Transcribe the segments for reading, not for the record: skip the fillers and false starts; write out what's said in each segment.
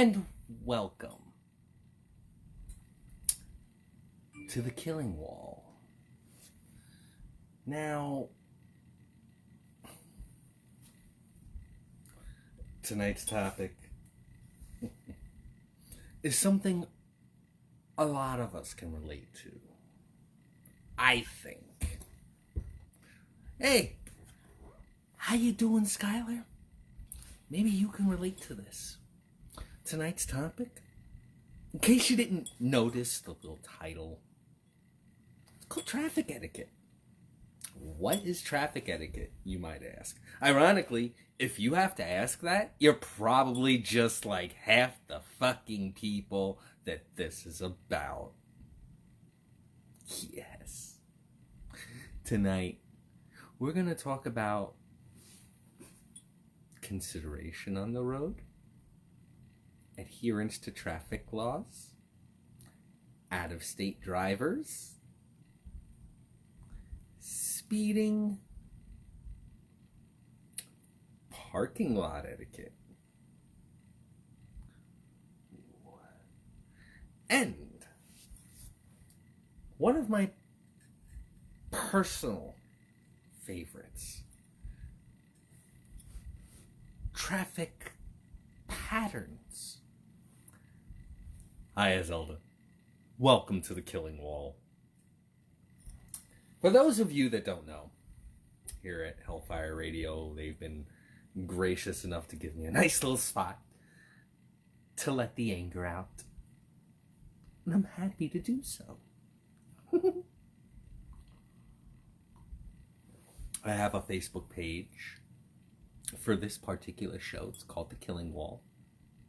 and welcome to the Killing Wall. Now, tonight's topic is something a lot of us can relate to, I think. Hey, how you doing, Skylar? Maybe you can relate to this. Tonight's topic, in case you didn't notice the little title, it's called traffic etiquette. What is traffic etiquette, you might ask? Ironically, if you have to ask that, you're probably just like half the fucking people that this is about. Yes. Tonight, we're going to talk about consideration on the road, adherence to traffic laws, out-of-state drivers, speeding, parking lot etiquette, and one of my personal favorites, traffic patterns. Hi, Zelda. Welcome to the Killing Wall. For those of you that don't know, here at Hellfire Radio, they've been gracious enough to give me a nice little spot to let the anger out. And I'm happy to do so. I have a Facebook page for this particular show. It's called The Killing Wall.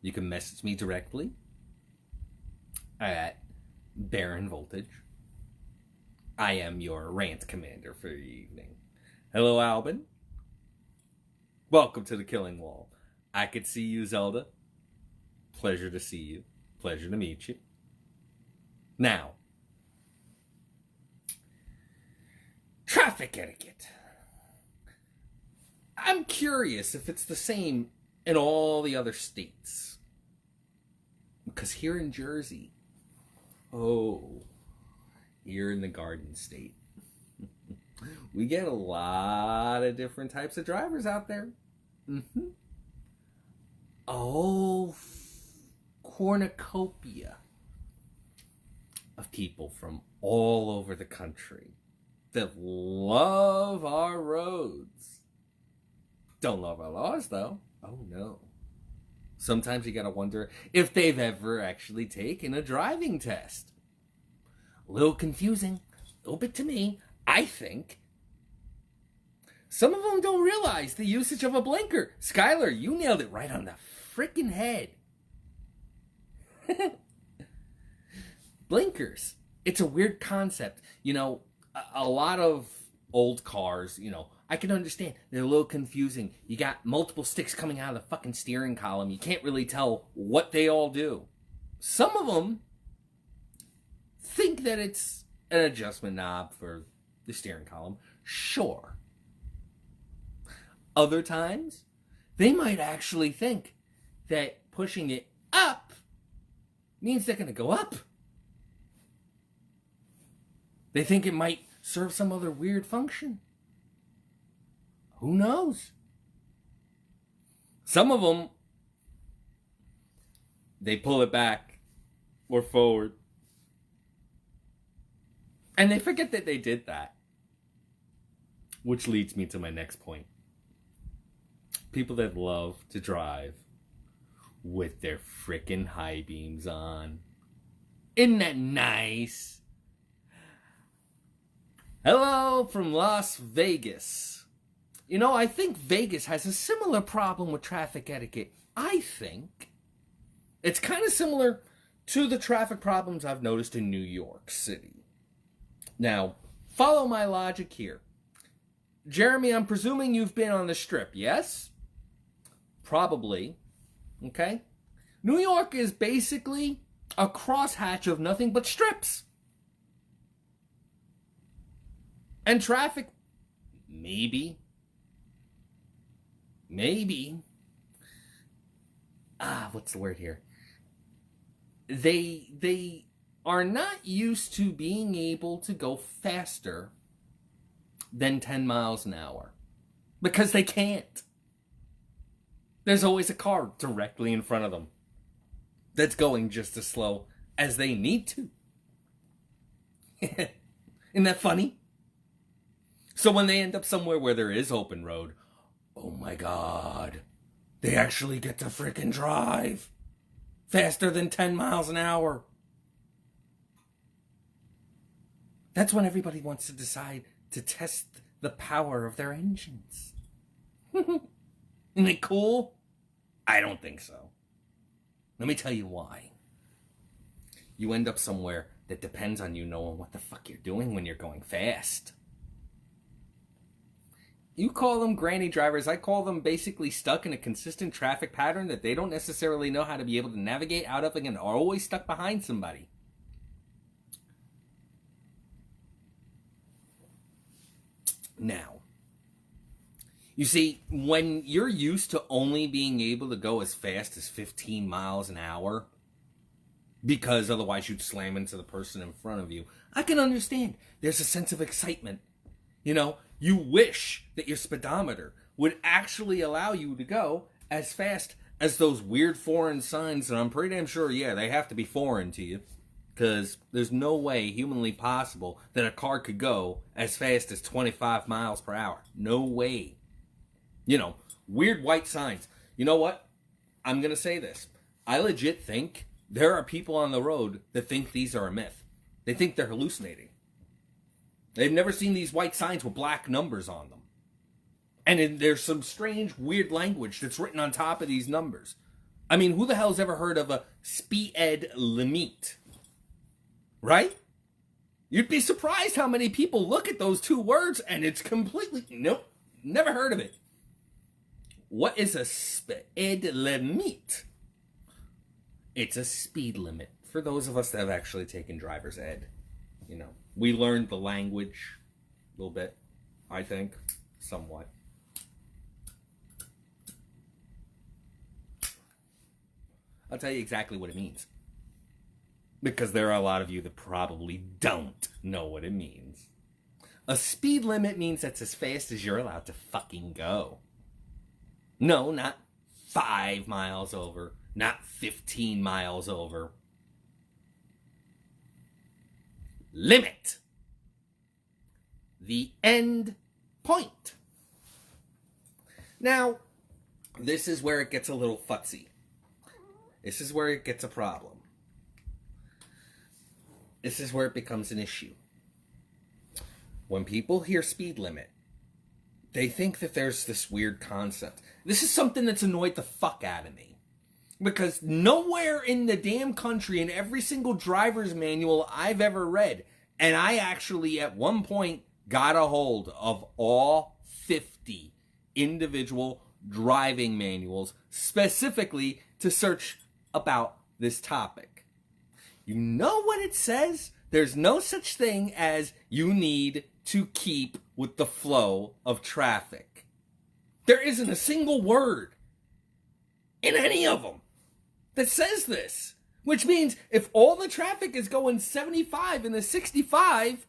You can message me directly at Baronvvoltage. I am your rant commander for the evening. Hello, Albin. Welcome to The Killing Wall. I could see you, Zelda. Pleasure to see you. Pleasure to meet you. Now, traffic etiquette. I'm curious if it's the same in all the other states. Because here in Jersey, here in the Garden State, we get a lot of different types of drivers out there. Cornucopia of people from all over the country that love our roads. Don't love our laws, though. Oh, no. Sometimes you gotta wonder if they've ever actually taken a driving test. A little confusing, a little bit to me, I think. Some of them don't realize the usage of a blinker. Skylar, you nailed it right on the frickin' head. Blinkers. It's a weird concept. You know, a lot of old cars, I can understand. They're a little confusing. You got multiple sticks coming out of the fucking steering column. You can't really tell what they all do. Some of them think that it's an adjustment knob for the steering column. Sure. Other times, they might actually think that pushing it up means they're going to go up. They think it might serve some other weird function. Who knows? Some of them, they pull it back or forward. And they forget that they did that. Which leads me to my next point. People that love to drive with their frickin' high beams on. Isn't that nice? Hello from Las Vegas. I think Vegas has a similar problem with traffic etiquette. I think it's kind of similar to the traffic problems I've noticed in New York City. Now, follow my logic here. Jeremy, I'm presuming you've been on the Strip, yes? Probably. Okay? New York is basically a crosshatch of nothing but strips. And traffic, maybe. What's the word here? they are not used to being able to go faster than 10 miles an hour. Because they can't. There's always a car directly in front of them that's going just as slow as they need to. Isn't that funny? So when they end up somewhere where there is open road, oh my God, they actually get to frickin' drive faster than 10 miles an hour. That's when everybody wants to decide to test the power of their engines. Isn't it cool? I don't think so. Let me tell you why. You end up somewhere that depends on you knowing what the fuck you're doing when you're going fast. You call them granny drivers. I call them basically stuck in a consistent traffic pattern that they don't necessarily know how to be able to navigate out of and are always stuck behind somebody. Now, you see, when you're used to only being able to go as fast as 15 miles an hour, because otherwise you'd slam into the person in front of you, I can understand. There's a sense of excitement. You know, you wish that your speedometer would actually allow you to go as fast as those weird foreign signs that I'm pretty damn sure, yeah, they have to be foreign to you. Because there's no way humanly possible that a car could go as fast as 25 miles per hour. No way. You know, weird white signs. You know what? I'm going to say this. I legit think there are people on the road that think these are a myth. They think they're hallucinating. They've never seen these white signs with black numbers on them. And there's some strange, weird language that's written on top of these numbers. I mean, who the hell's ever heard of a speed limit? Right? You'd be surprised how many people look at those two words and it's completely... Nope, never heard of it. What is a speed limit? It's a speed limit. For those of us that have actually taken driver's ed, you know, we learned the language a little bit, I think, somewhat. I'll tell you exactly what it means. Because there are a lot of you that probably don't know what it means. A speed limit means that's as fast as you're allowed to fucking go. No, not 5 miles over. Not 15 miles over. Limit. The end point. Now, this is where it gets a little futzy. This is where it gets a problem. This is where it becomes an issue. When people hear speed limit, they think that there's this weird concept. This is something that's annoyed the fuck out of me. Because nowhere in the damn country, in every single driver's manual I've ever read, and I actually at one point got a hold of all 50 individual driving manuals specifically to search about this topic. You know what it says? There's no such thing as you need to keep with the flow of traffic. There isn't a single word in any of them that says this. Which means if all the traffic is going 75 and the 65,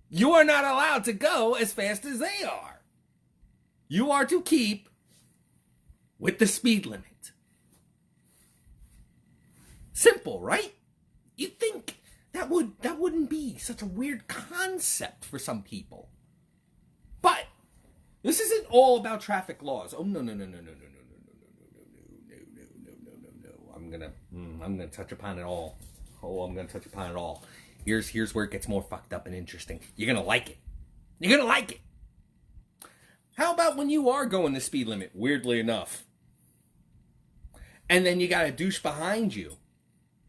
you are not allowed to go as fast as they are. You are to keep with the speed limit. Simple, right? You'd think that wouldn't be such a weird concept for some people. But this isn't all about traffic laws. Oh no. I'm gonna touch upon it all. I'm gonna touch upon it all. Here's where it gets more fucked up and interesting. You're gonna like it. You're gonna like it. How about when you are going the speed limit, weirdly enough, and then you got a douche behind you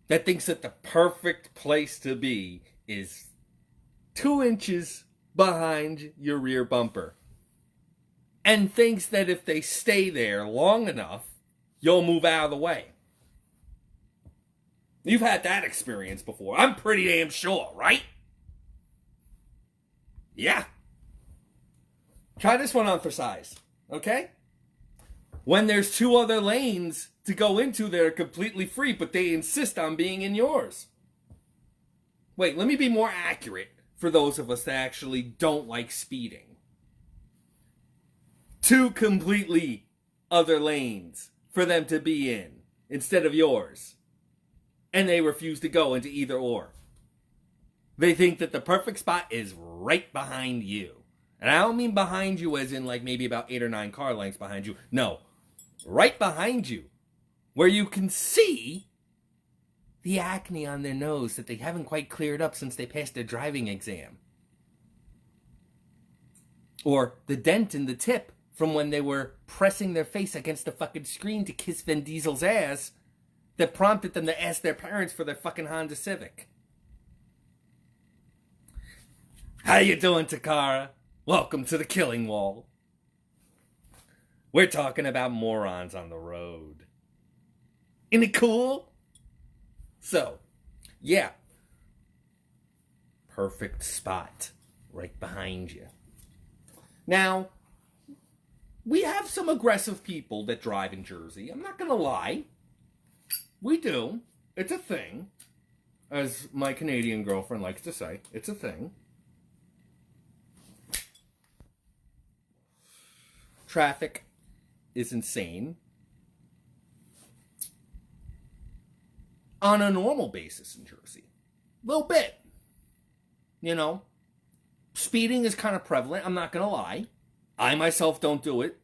that thinks that the perfect place to be is 2 inches behind your rear bumper. And thinks that if they stay there long enough, you'll move out of the way. You've had that experience before. I'm pretty damn sure, right? Yeah. Try this one on for size, okay? When there's 2 other lanes to go into that are completely free, but they insist on being in yours. Wait, let me be more accurate for those of us that actually don't like speeding. 2 completely other lanes for them to be in instead of yours. And they refuse to go into either or. They think that the perfect spot is right behind you. And I don't mean behind you as in like maybe about 8 or 9 car lengths behind you. No, right behind you. Where you can see the acne on their nose that they haven't quite cleared up since they passed their driving exam. Or the dent in the tip from when they were pressing their face against the fucking screen to kiss Vin Diesel's ass that prompted them to ask their parents for their fucking Honda Civic. How you doing, Takara? Welcome to the Killing Wall. We're talking about morons on the road. Isn't it cool? So, yeah. Perfect spot right behind you. Now, we have some aggressive people that drive in Jersey. I'm not going to lie. We do. It's a thing. As my Canadian girlfriend likes to say, it's a thing. Traffic is insane. On a normal basis in Jersey. A little bit. You know, speeding is kind of prevalent, I'm not going to lie. I myself don't do it.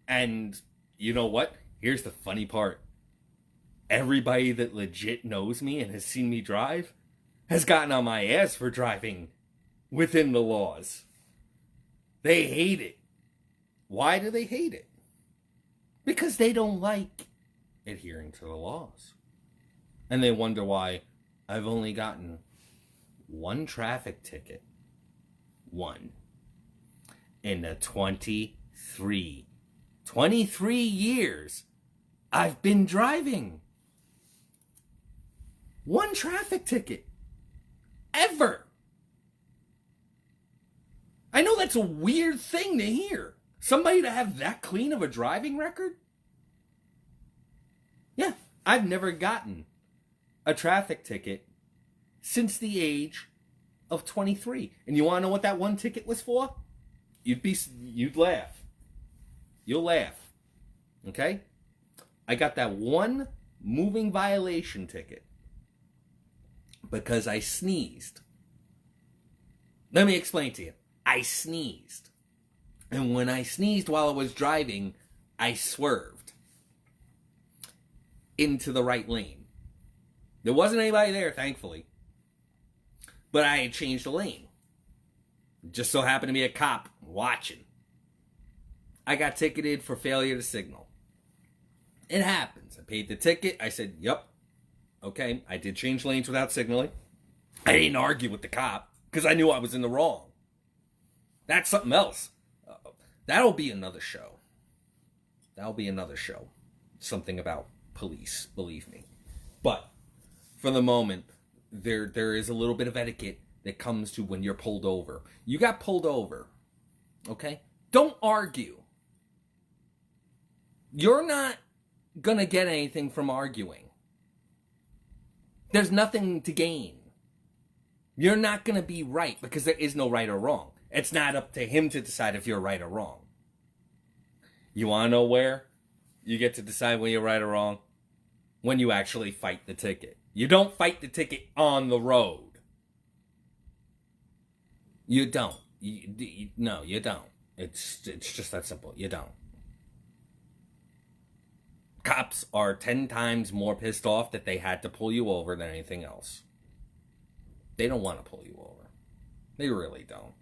And you know what? Here's the funny part. Everybody that legit knows me and has seen me drive has gotten on my ass for driving within the laws. They hate it. Why do they hate it? Because they don't like adhering to the laws. And they wonder why I've only gotten 1 traffic ticket. 1. In the 23 years I've been driving. 1 traffic ticket. Ever. I know that's a weird thing to hear. Somebody to have that clean of a driving record? Yeah, I've never gotten a traffic ticket since the age of 23. And you want to know what that 1 ticket was for? You'd laugh. You'll laugh. Okay? I got that 1 moving violation ticket because I sneezed. Let me explain to you. I sneezed. And when I sneezed while I was driving, I swerved into the right lane. There wasn't anybody there, thankfully. But I had changed the lane. Just so happened to be a cop watching. I got ticketed for failure to signal. It happens. I paid the ticket. I said, yep. Okay, I did change lanes without signaling. I didn't argue with the cop because I knew I was in the wrong. That's something else. That'll be another show. That'll be another show. Something about police, believe me. But for the moment, there is a little bit of etiquette that comes to when you're pulled over. You got pulled over, okay? Don't argue. You're not gonna get anything from arguing. There's nothing to gain. You're not gonna be right because there is no right or wrong. It's not up to him to decide if you're right or wrong. You want to know where you get to decide when you're right or wrong? When you actually fight the ticket. You don't fight the ticket on the road. You don't. No, you don't. It's just that simple. You don't. Cops are 10 times more pissed off that they had to pull you over than anything else. They don't want to pull you over. They really don't.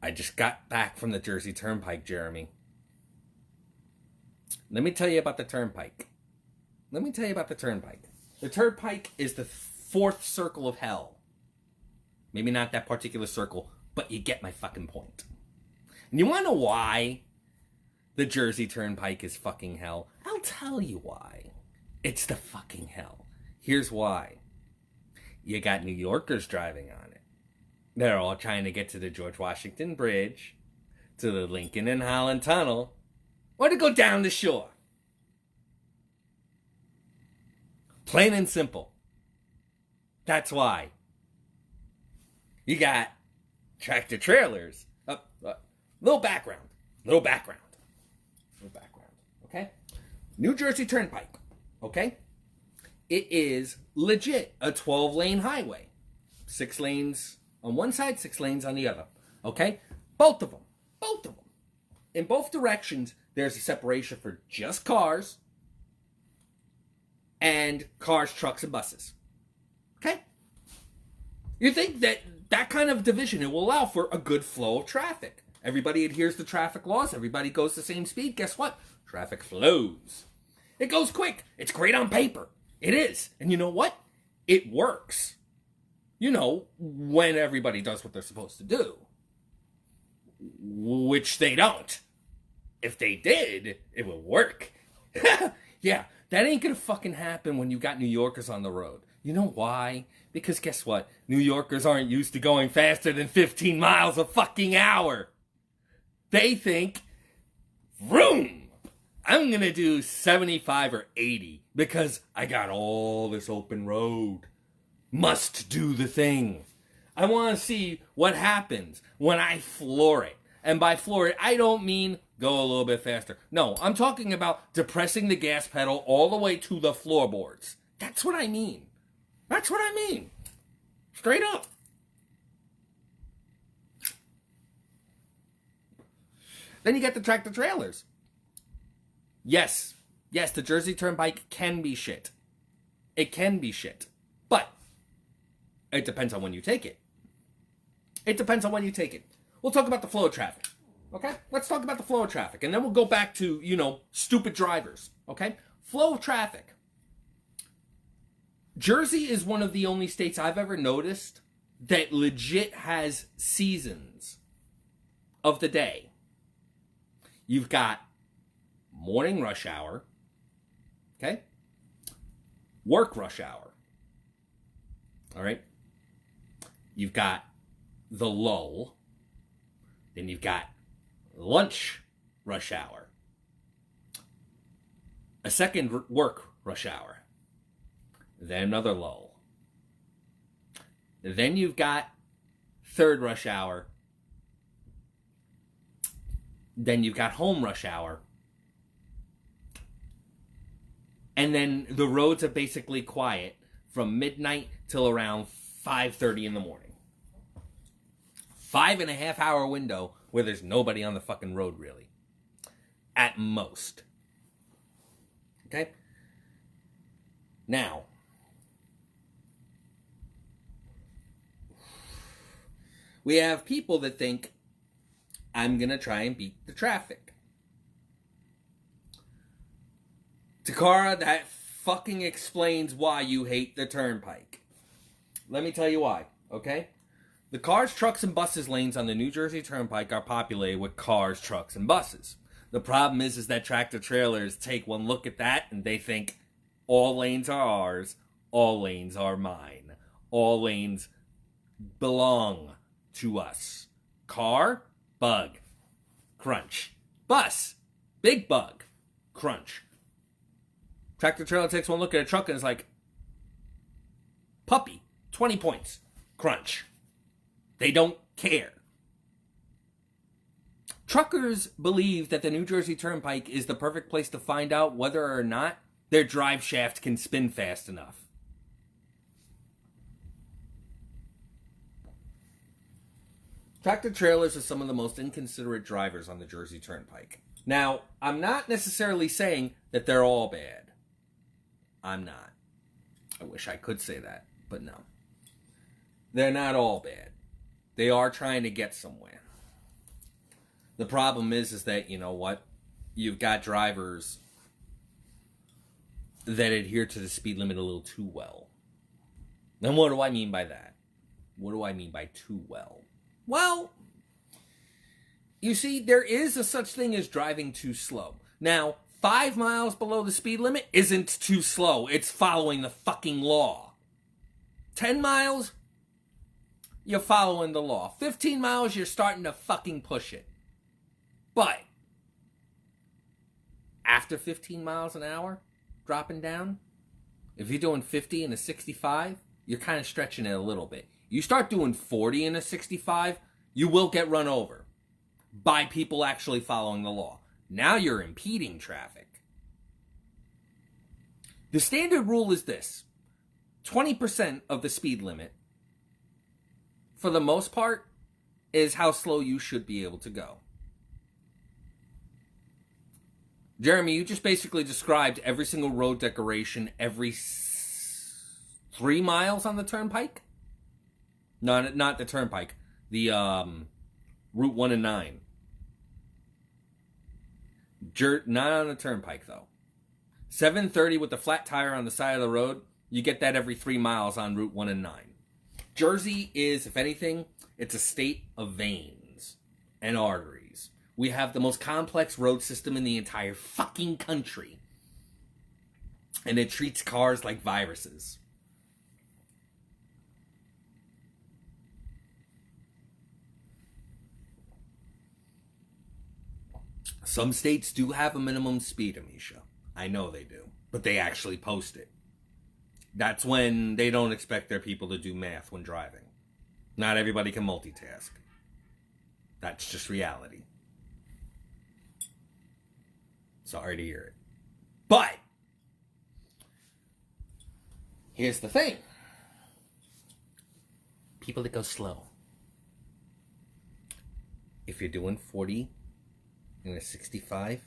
I just got back from the Jersey Turnpike, Jeremy. Let me tell you about the Turnpike. The Turnpike is the 4th circle of hell. Maybe not that particular circle, but you get my fucking point. And you want to know why the Jersey Turnpike is fucking hell? I'll tell you why. It's the fucking hell. Here's why. You got New Yorkers driving on it. They're all trying to get to the George Washington Bridge, to the Lincoln and Holland Tunnel, or to go down the shore. Plain and simple. That's why. You got tractor trailers. Little background. Okay? New Jersey Turnpike. Okay? It is legit a 12-lane highway. 6 lanes on one side, 6 lanes on the other. Okay? Both of them. In both directions, there's a separation for just cars and cars, trucks, and buses. Okay? You think that kind of division, it will allow for a good flow of traffic. Everybody adheres to traffic laws. Everybody goes the same speed. Guess what? Traffic flows. It goes quick. It's great on paper. It is. And you know what? It works. You know, when everybody does what they're supposed to do. Which they don't. If they did, it would work. Yeah, that ain't gonna fucking happen when you got New Yorkers on the road. You know why? Because guess what? New Yorkers aren't used to going faster than 15 miles a fucking hour. They think, vroom, I'm gonna do 75 or 80 because I got all this open road. Must do the thing. I want to see what happens when I floor it. And by floor it, I don't mean go a little bit faster. No, I'm talking about depressing the gas pedal all the way to the floorboards. That's what I mean. Straight up. Then you get the tractor trailers. Yes, the Jersey Turnpike can be shit. It can be shit. But it depends on when you take it. We'll talk about the flow of traffic. Okay? Let's talk about the flow of traffic. And then we'll go back to, stupid drivers. Okay? Flow of traffic. Jersey is one of the only states I've ever noticed that legit has seasons of the day. You've got morning rush hour. Okay? Work rush hour. All right? You've got the lull. Then you've got lunch rush hour. A second work rush hour. Then another lull. Then you've got third rush hour. Then you've got home rush hour. And then the roads are basically quiet from midnight till around 5:30 in the morning. 5.5 hour window where there's nobody on the fucking road, really. At most. Okay? Now, we have people that think, I'm going to try and beat the traffic. Takara, that fucking explains why you hate the turnpike. Let me tell you why, okay? The cars, trucks, and buses lanes on the New Jersey Turnpike are populated with cars, trucks, and buses. The problem is that tractor trailers take one look at that and they think, all lanes are ours, all lanes are mine. All lanes belong to us. Car, bug, crunch. Bus, big bug, crunch. Tractor trailer takes one look at a truck and is like, puppy, 20 points, crunch. They don't care. Truckers believe that the New Jersey Turnpike is the perfect place to find out whether or not their drive shaft can spin fast enough. Tractor trailers are some of the most inconsiderate drivers on the Jersey Turnpike. Now, I'm not necessarily saying that they're all bad. I'm not. I wish I could say that, but no. They're not all bad. They are trying to get somewhere. The problem is that, you know what? You've got drivers that adhere to the speed limit a little too well. And what do I mean by that? What do I mean by too well? Well, you see, there is a such thing as driving too slow. Now, 5 miles below the speed limit isn't too slow. It's following the fucking law. 10 miles, you're following the law. 15 miles, you're starting to fucking push it. But after 15 miles an hour, dropping down, if you're doing 50 in a 65, you're kind of stretching it a little bit. You start doing 40 in a 65, you will get run over by people actually following the law. Now you're impeding traffic. The standard rule is this: 20% of the speed limit, for the most part, is how slow you should be able to go. Jeremy, you just basically described every single road decoration every 3 miles on the turnpike? No, not the turnpike. The Route 1 and 9. Not on the turnpike, though. 730 with the flat tire on the side of the road, you get that every 3 miles on Route 1 and 9. Jersey is, if anything, it's a state of veins and arteries. We have the most complex road system in the entire fucking country. And it treats cars like viruses. Some states do have a minimum speed, Amisha. I know they do. But they actually post it. That's when they don't expect their people to do math when driving. Not everybody can multitask. That's just reality. Sorry to hear it. But here's the thing. People that go slow. If you're doing 40 in a 65,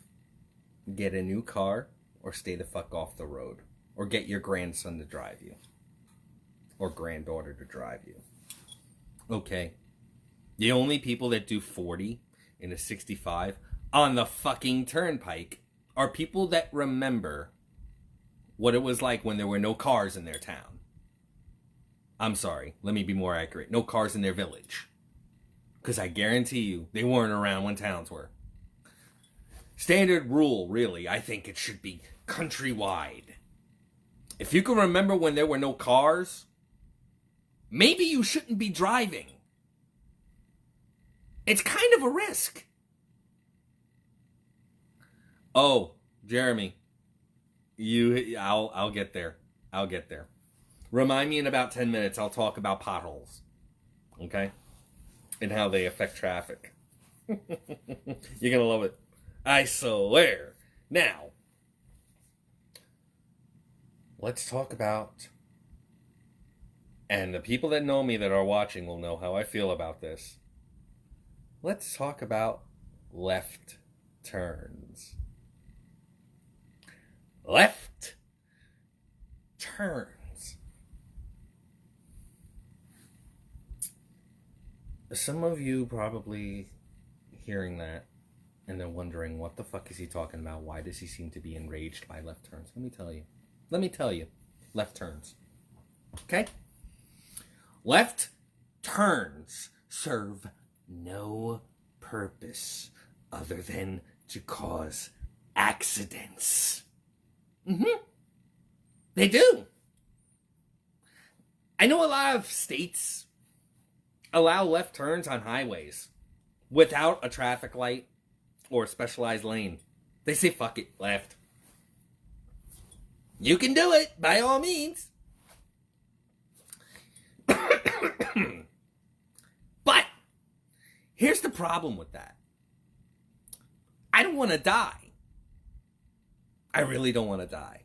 get a new car or stay the fuck off the road. Or get your grandson to drive you. Or granddaughter to drive you. Okay. The only people that do 40 in a 65 on the fucking turnpike are people that remember what it was like when there were no cars in their town. I'm sorry, let me be more accurate. No cars in their village. Because I guarantee you, they weren't around when towns were. Standard rule, really, I think it should be countrywide. If you can remember when there were no cars, maybe you shouldn't be driving. It's kind of a risk. Oh, Jeremy, I'll get there. I'll get there. Remind me in about 10 minutes, I'll talk about potholes. Okay? And how they affect traffic. You're gonna love it. I swear. Now, let's talk about, and the people that know me that are watching will know how I feel about this. Let's talk about left turns. Left turns. Some of you probably hearing that and they're wondering, what the fuck is he talking about? Why does he seem to be enraged by left turns? Let me tell you. Left turns. Okay? Left turns serve no purpose other than to cause accidents. They do. I know a lot of states allow left turns on highways without a traffic light or a specialized lane. They say, fuck it, left. You can do it, by all means. But here's the problem with that. I don't want to die. I really don't want to die.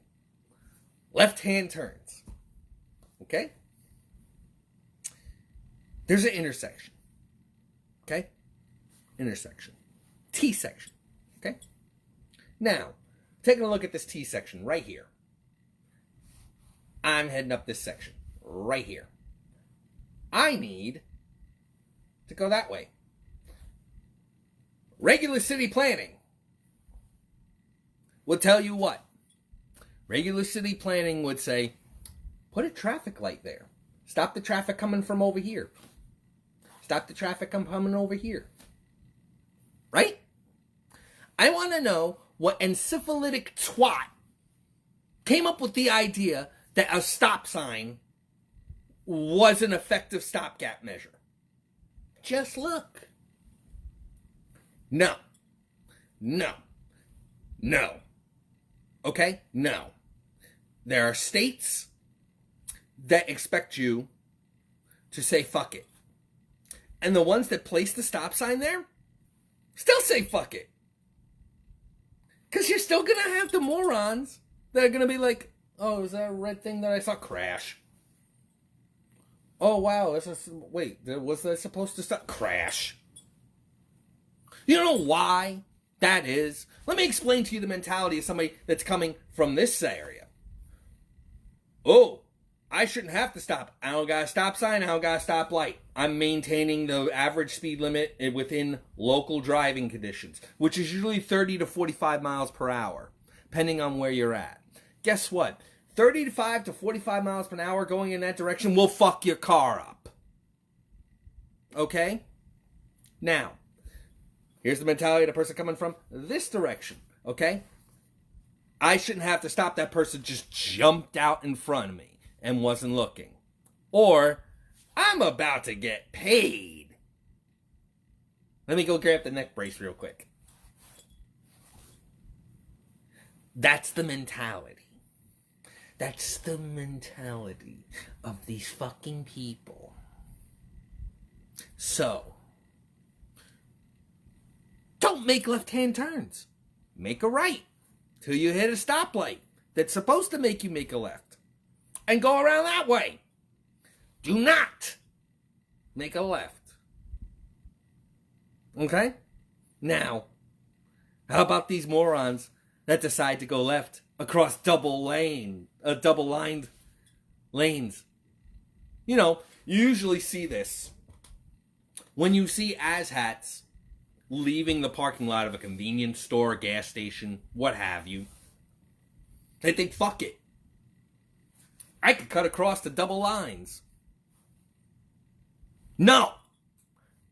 Left-hand turns. Okay? There's an intersection. Okay? Intersection. T-section. Okay? Now, taking a look at this T-section right here. I'm heading up this section right here. I need to go that way. Regular city planning will tell you what? Regular city planning would say, put a traffic light there. Stop the traffic coming from over here. Stop the traffic coming over here. Right? I want to know what encephalitic twat came up with the idea that a stop sign was an effective stopgap measure. Just look. No. No. No. Okay? No. There are states that expect you to say fuck it. And the ones that place the stop sign there still say fuck it. Because you're still going to have the morons that are going to be like, oh, is that a red thing that I saw? Crash. Oh, wow. Wait, was that supposed to stop? Crash. You know why that is? Let me explain to you the mentality of somebody that's coming from this area. Oh, I shouldn't have to stop. I don't got a stop sign. I don't got a stop light. I'm maintaining the average speed limit within local driving conditions, which is usually 30 to 45 miles per hour, depending on where you're at. Guess what? 35 to 45 miles per hour going in that direction will fuck your car up. Okay? Now, here's the mentality of the person coming from this direction. Okay? I shouldn't have to stop. That person just jumped out in front of me and wasn't looking. Or, I'm about to get paid. Let me go grab the neck brace real quick. That's the mentality. That's the mentality of these fucking people. So, don't make left-hand turns. Make a right till you hit a stoplight that's supposed to make you make a left. And go around that way. Do not make a left. Okay? Now, how about these morons that decide to go left across double-lined lanes? You know, you usually see this when you see asshats leaving the parking lot of a convenience store, a gas station, what have you. They think, fuck it. I could cut across the double lines. No.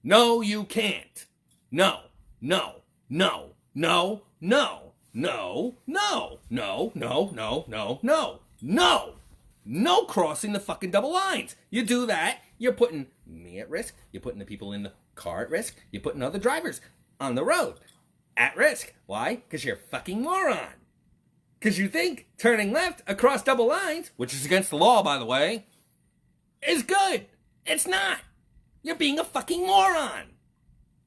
No, you can't. No. No. No. No. No. No. No. No. No. No. No. No. No. No crossing the fucking double lines. You do that, you're putting me at risk. You're putting the people in the car at risk. You're putting other drivers on the road at risk. Why? Because you're a fucking moron. Because you think turning left across double lines, which is against the law, by the way, is good. It's not. You're being a fucking moron.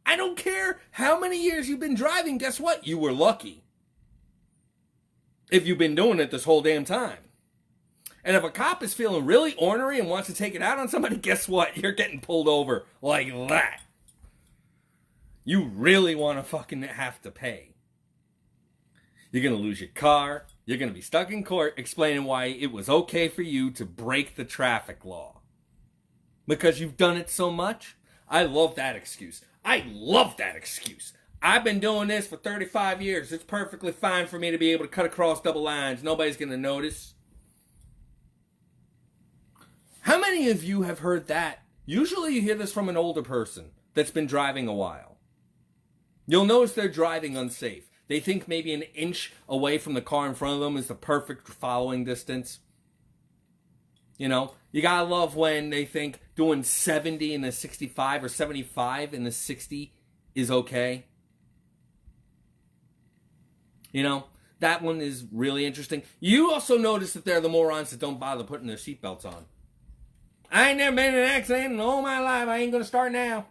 I don't care how many years you've been driving. Guess what? You were lucky. If you've been doing it this whole damn time. And if a cop is feeling really ornery and wants to take it out on somebody, guess what? You're getting pulled over like that. You really want to fucking have to pay. You're going to lose your car. You're going to be stuck in court explaining why it was okay for you to break the traffic law. Because you've done it so much. I love that excuse. I love that excuse. I've been doing this for 35 years. It's perfectly fine for me to be able to cut across double lines. Nobody's going to notice. How many of you have heard that? Usually you hear this from an older person that's been driving a while. You'll notice they're driving unsafe. They think maybe an inch away from the car in front of them is the perfect following distance. You know, you gotta love when they think doing 70 in a 65 or 75 in a 60 is okay. You know, that one is really interesting. You also notice that they're the morons that don't bother putting their seatbelts on. I ain't never been in an accident in all my life. I ain't gonna start now.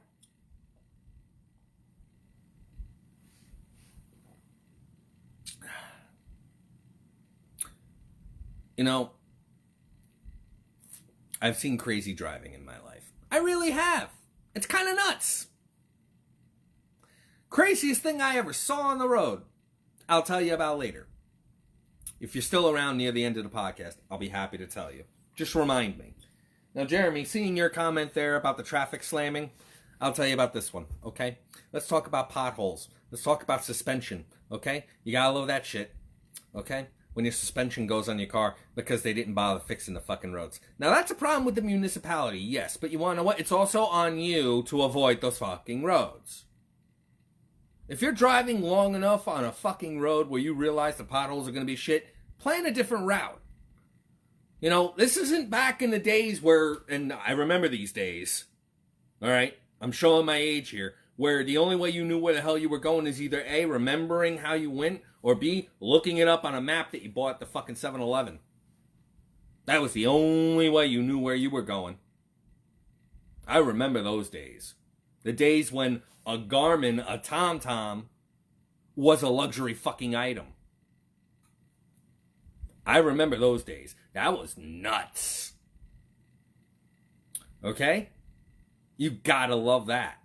You know, I've seen crazy driving in my life. I really have. It's kind of nuts. Craziest thing I ever saw on the road, I'll tell you about later. If you're still around near the end of the podcast, I'll be happy to tell you. Just remind me. Now, Jeremy, seeing your comment there about the traffic slamming, I'll tell you about this one, okay? Let's talk about potholes. Let's talk about suspension, okay? You gotta love that shit, okay? When your suspension goes on your car because they didn't bother fixing the fucking roads. Now, that's a problem with the municipality, yes, but you wanna know what? It's also on you to avoid those fucking roads. If you're driving long enough on a fucking road where you realize the potholes are gonna be shit, plan a different route. You know, this isn't back in the days where, and I remember these days, all right, I'm showing my age here, where the only way you knew where the hell you were going is either A, remembering how you went, or B, looking it up on a map that you bought at the fucking 7-Eleven. That was the only way you knew where you were going. I remember those days. The days when a Garmin, a TomTom, was a luxury fucking item. I remember those days. That was nuts. Okay? You gotta love that.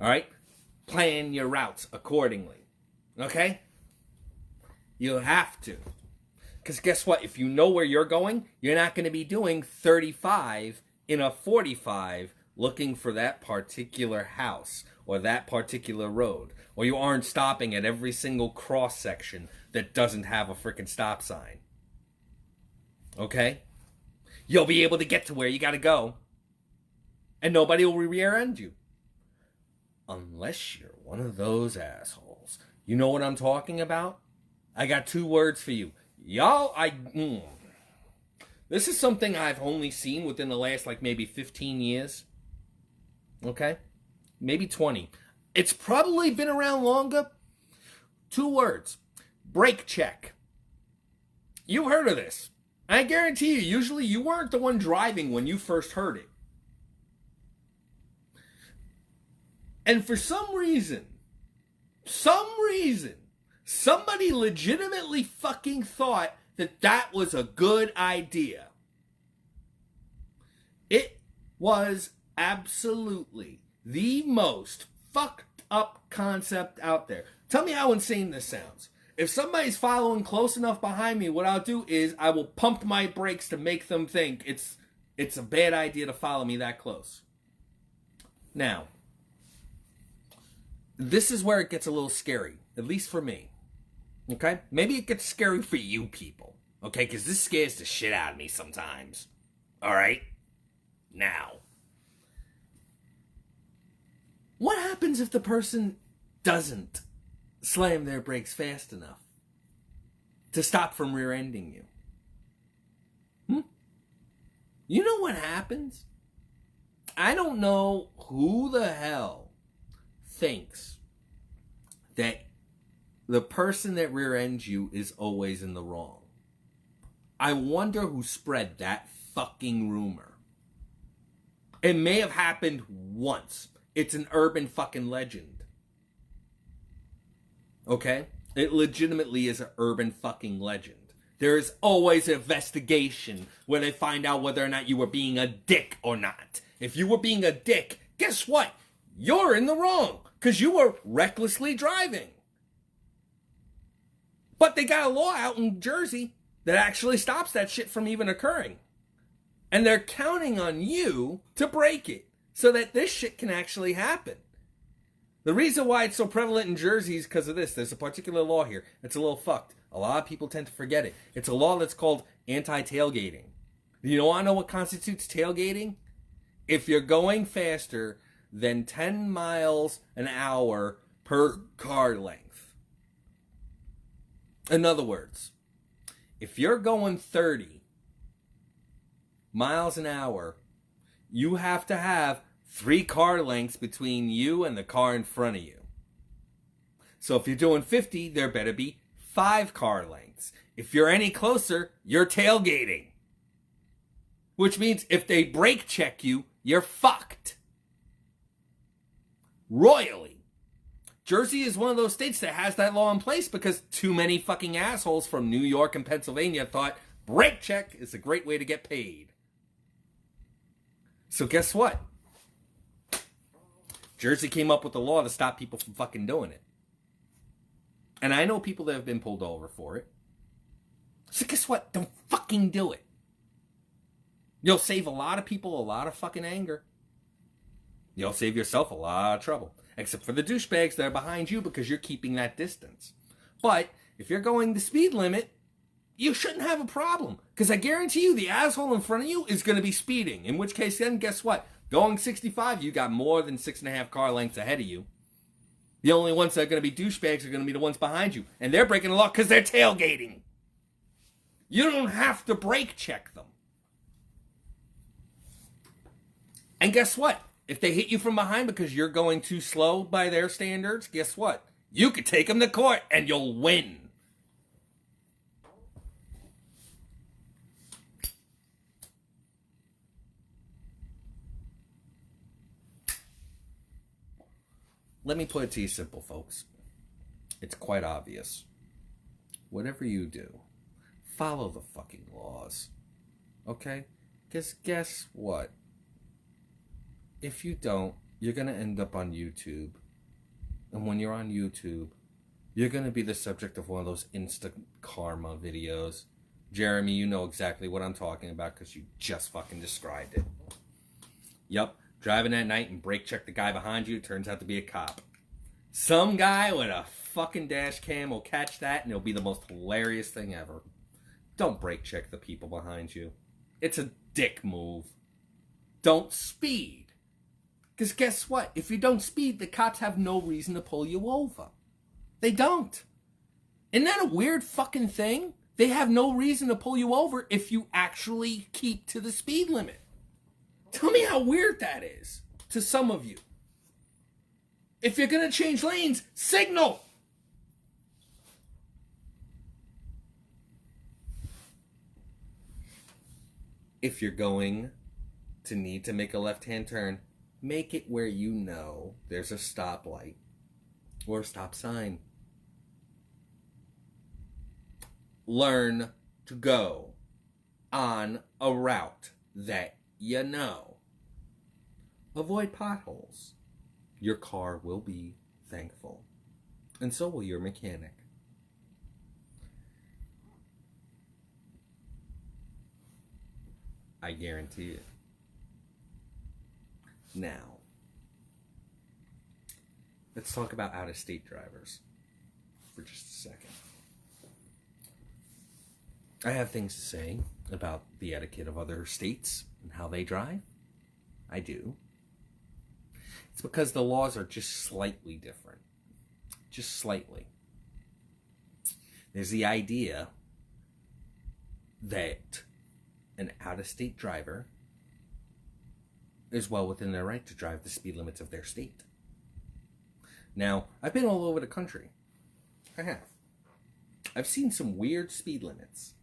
Alright? Plan your routes accordingly. Okay? You have to. Because guess what? If you know where you're going, you're not going to be doing 35 in a 45 looking for that particular house or that particular road. Or you aren't stopping at every single cross section that doesn't have a freaking stop sign. Okay? You'll be able to get to where you got to go. And nobody will rear-end you. Unless you're one of those assholes. You know what I'm talking about? I got 2 words for you. Y'all, This is something I've only seen within the last, maybe 15 years. Okay? Maybe 20. It's probably been around longer. 2 words. Brake check. You heard of this. I guarantee you, usually you weren't the one driving when you first heard it. And for some reason, somebody legitimately fucking thought that that was a good idea. It was absolutely the most fucked up concept out there. Tell me how insane this sounds. If somebody's following close enough behind me, what I'll do is I will pump my brakes to make them think it's a bad idea to follow me that close. Now, this is where it gets a little scary, at least for me. Okay? Maybe it gets scary for you people. Okay? Because this scares the shit out of me sometimes. Alright? Now, what happens if the person doesn't slam their brakes fast enough to stop from rear-ending you? You know what happens? I don't know who the hell thinks that the person that rear-ends you is always in the wrong. I wonder who spread that fucking rumor. It may have happened once. It's an urban fucking legend. Okay? It legitimately is an urban fucking legend. There is always an investigation where they find out whether or not you were being a dick or not. If you were being a dick, guess what? You're in the wrong. Because you were recklessly driving. But they got a law out in Jersey that actually stops that shit from even occurring. And they're counting on you to break it so that this shit can actually happen. The reason why it's so prevalent in Jersey is because of this. There's a particular law here. It's a little fucked. A lot of people tend to forget it. It's a law that's called anti-tailgating. You want to know what constitutes tailgating? If you're going faster than 10 miles an hour per car length. In other words, if you're going 30 miles an hour, you have to have 3 car lengths between you and the car in front of you. So if you're doing 50, there better be 5 car lengths. If you're any closer, you're tailgating. Which means if they brake check you, you're fucked. Royally. Jersey is one of those states that has that law in place because too many fucking assholes from New York and Pennsylvania thought brake check is a great way to get paid. So guess what? Jersey came up with a law to stop people from fucking doing it. And I know people that have been pulled over for it. So guess what? Don't fucking do it. You'll save a lot of people a lot of fucking anger. You'll save yourself a lot of trouble. Except for the douchebags that are behind you because you're keeping that distance. But if you're going the speed limit, you shouldn't have a problem. Because I guarantee you the asshole in front of you is going to be speeding. In which case then, guess what? Going 65, you got more than 6.5 car lengths ahead of you. The only ones that are going to be douchebags are going to be the ones behind you. And they're breaking the law because they're tailgating. You don't have to brake check them. And guess what? If they hit you from behind because you're going too slow by their standards, guess what? You could take them to court and you'll win. Let me put it to you simple, folks. It's quite obvious. Whatever you do, follow the fucking laws. Okay? Because guess what? If you don't, you're going to end up on YouTube. And when you're on YouTube, you're going to be the subject of one of those instant karma videos. Jeremy, you know exactly what I'm talking about because you just fucking described it. Yup. Driving at night and brake check the guy behind you. Turns out to be a cop. Some guy with a fucking dash cam will catch that and it'll be the most hilarious thing ever. Don't brake check the people behind you. It's a dick move. Don't speed. Because guess what? If you don't speed, the cops have no reason to pull you over. They don't. Isn't that a weird fucking thing? They have no reason to pull you over if you actually keep to the speed limit. Tell me how weird that is to some of you. If you're going to change lanes, signal. If you're going to need to make a left-hand turn, make it where you know there's a stoplight or a stop sign. Learn to go on a route that you know. Avoid potholes. Your car will be thankful. And so will your mechanic. I guarantee it. Now, let's talk about out-of-state drivers for just a second. I have things to say about the etiquette of other states and how they drive. I do. It's because the laws are just slightly different. Just slightly. There's the idea that an out-of-state driver is well within their right to drive the speed limits of their state. Now, I've been all over the country. I have. I've seen some weird speed limits.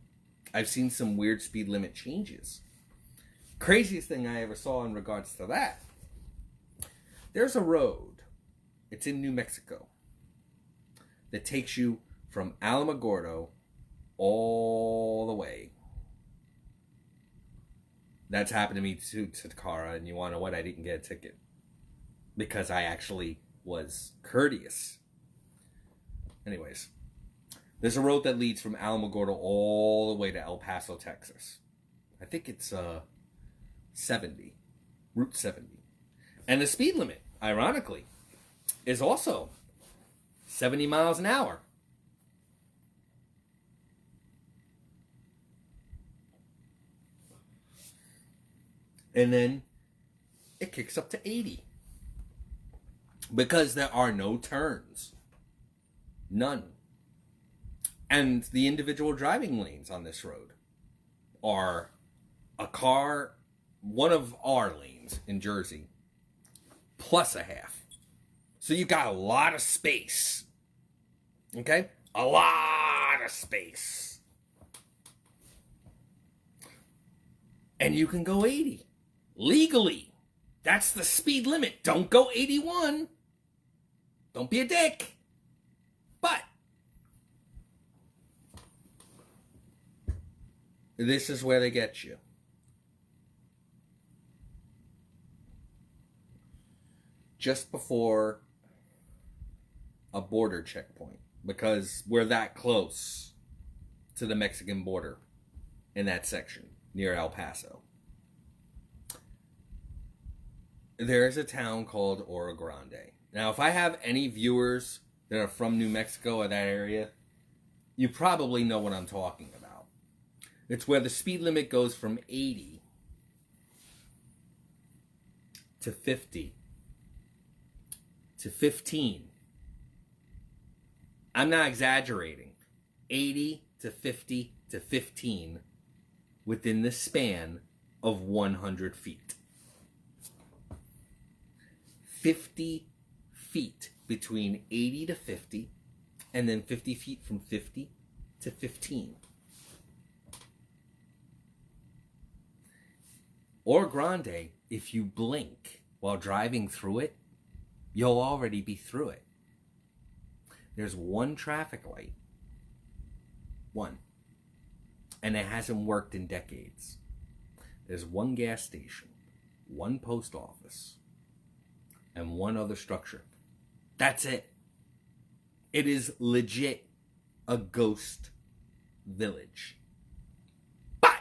I've seen some weird speed limit changes. Craziest thing I ever saw in regards to that. There's a road. It's in New Mexico. That takes you from Alamogordo all the way. That's happened to me too, to Takara, and you want to know what? I didn't get a ticket. Because I actually was courteous. Anyways. There's a road that leads from Alamogordo all the way to El Paso, Texas. I think it's 70. Route 70. And the speed limit, ironically, is also 70 miles an hour. And then it kicks up to 80. Because there are no turns. None. And the individual driving lanes on this road are a car, one of our lanes in Jersey, plus a half. So you got a lot of space. Okay? A lot of space. And you can go 80. Legally. That's the speed limit. Don't go 81. Don't be a dick. But this is where they get you. Just before a border checkpoint. Because we're that close to the Mexican border in that section near El Paso. There's a town called Oro Grande. Now, if I have any viewers that are from New Mexico or that area, you probably know what I'm talking about. It's where the speed limit goes from 80 to 50 to 15. I'm not exaggerating. 80 to 50 to 15 within the span of 100 feet. 50 feet between 80 to 50, and then 50 feet from 50 to 15. Or Grande, if you blink while driving through it, you'll already be through it. There's one traffic light. One. And it hasn't worked in decades. There's one gas station, one post office, and one other structure. That's it. It is legit a ghost village. But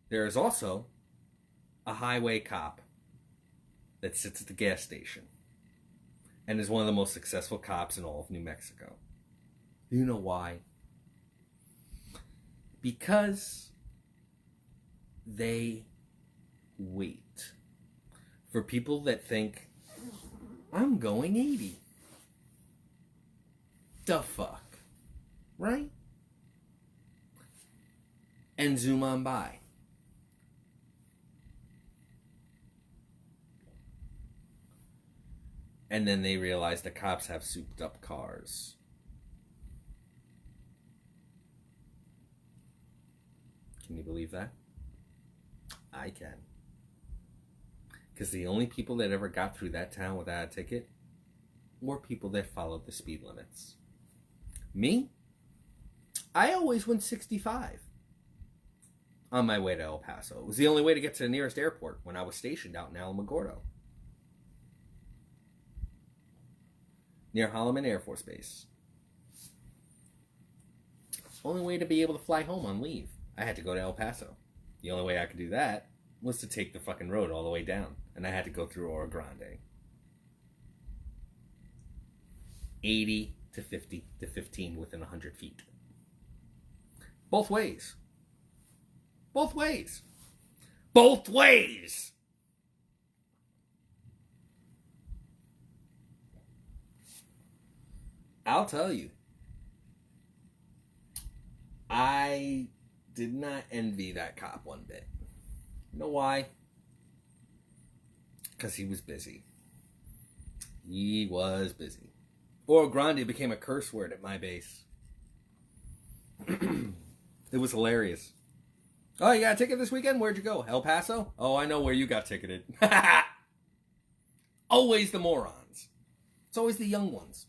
there is also a highway cop that sits at the gas station and is one of the most successful cops in all of New Mexico. Do you know why? Because they wait for people that think, I'm going 80. The fuck? Right? And zoom on by. And then they realize the cops have souped up cars. Can you believe that? I can. Because the only people that ever got through that town without a ticket were people that followed the speed limits. Me? I always went 65 on my way to El Paso. It was the only way to get to the nearest airport when I was stationed out in Alamogordo, near Holloman Air Force Base. Only way to be able to fly home on leave. I had to go to El Paso. The only way I could do that was to take the fucking road all the way down. And I had to go through Oro Grande. 80 to 50 to 15 within 100 feet. Both ways. Both ways. Both ways! I'll tell you. I did not envy that cop one bit. You know why? Because he was busy. He was busy. Oro Grande became a curse word at my base. It was hilarious. Oh, you got a ticket this weekend? Where'd you go? El Paso? Oh, I know where you got ticketed. Always the morons. It's always the young ones.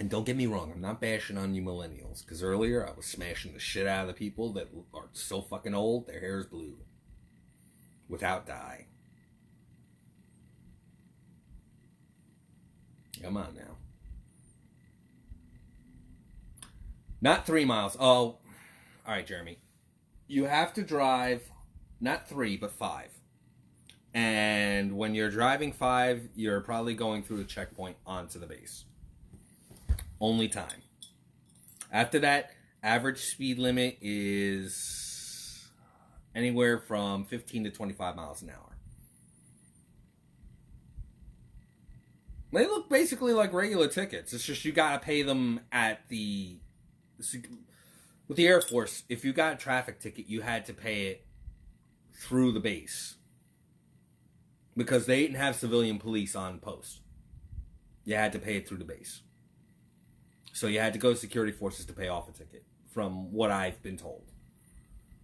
And don't get me wrong, I'm not bashing on you millennials, because earlier I was smashing the shit out of the people that are so fucking old, their hair is blue. Without dye. Come on now. Not 3 miles. Oh, alright, Jeremy. You have to drive, not 3, but 5. And when you're driving 5, you're probably going through the checkpoint onto the base. Only time. After that, average speed limit is anywhere from 15 to 25 miles an hour. They look basically like regular tickets. It's just you gotta pay them at the... With the Air Force, if you got a traffic ticket, you had to pay it through the base. Because they didn't have civilian police on post. You had to pay it through the base. So you had to go to security forces to pay off a ticket, from what I've been told.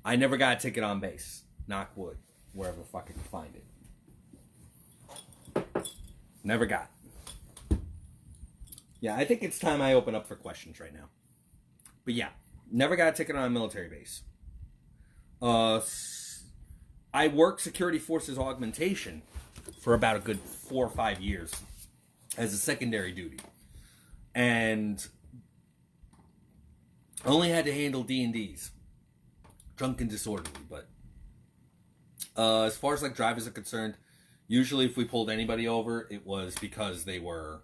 I never got a ticket on base. Knock wood. Wherever the fuck I can find it. Never got. Yeah, I think it's time I open up for questions right now. But yeah, never got a ticket on a military base. I worked security forces augmentation for about a good 4 or 5 years as a secondary duty. And only had to handle D&Ds. Drunk and disorderly, but as far as like drivers are concerned, usually if we pulled anybody over, it was because they were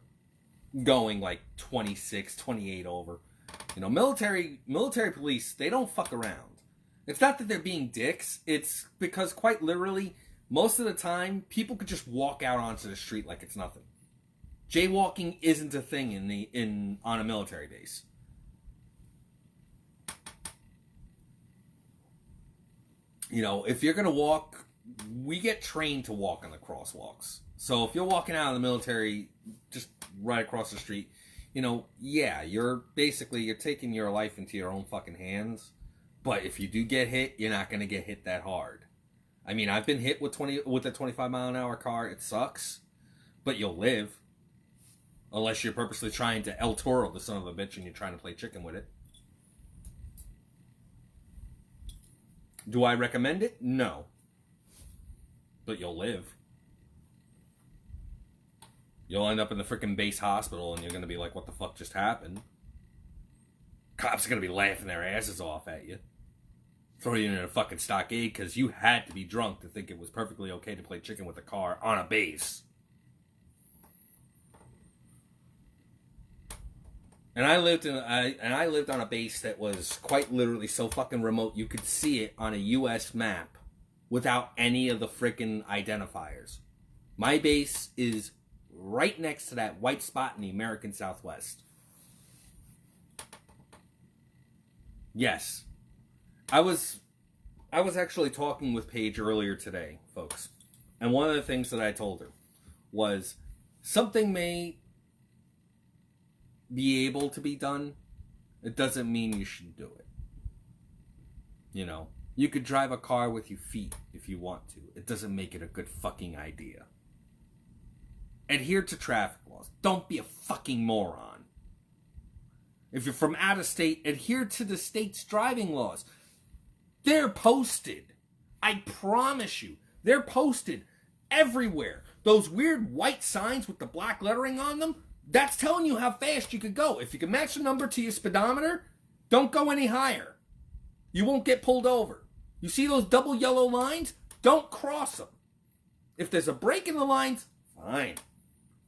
going like 26, 28 over. You know, military police, they don't fuck around. It's not that they're being dicks, it's because quite literally, most of the time, people could just walk out onto the street like it's nothing. Jaywalking isn't a thing on a military base. You know, if you're going to walk, we get trained to walk on the crosswalks. So if you're walking out of the military just right across the street, you know, yeah, you're taking your life into your own fucking hands. But if you do get hit, you're not going to get hit that hard. I mean, I've been hit with a 25 mile an hour car. It sucks, but you'll live. Unless you're purposely trying to El Toro the son of a bitch and you're trying to play chicken with it. Do I recommend it? No. But you'll live. You'll end up in the freaking base hospital and you're going to be like, what the fuck just happened? Cops are going to be laughing their asses off at you. Throw you in a fucking stockade because you had to be drunk to think it was perfectly okay to play chicken with a car on a base. And I lived on a base that was quite literally so fucking remote you could see it on a U.S. map without any of the frickin' identifiers. My base is right next to that white spot in the American Southwest. Yes. I was actually talking with Paige earlier today, folks. And one of the things that I told her was something may be able to be done. It doesn't mean you should do it. You know, you could drive a car with your feet if you want to. It doesn't make it a good fucking idea. Adhere to traffic laws. Don't be a fucking moron. If you're from out of state, adhere to the state's driving laws. They're posted. I promise you. They're posted everywhere. Those weird white signs with the black lettering on them, that's telling you how fast you could go. If you can match the number to your speedometer, don't go any higher. You won't get pulled over. You see those double yellow lines? Don't cross them. If there's a break in the lines, fine.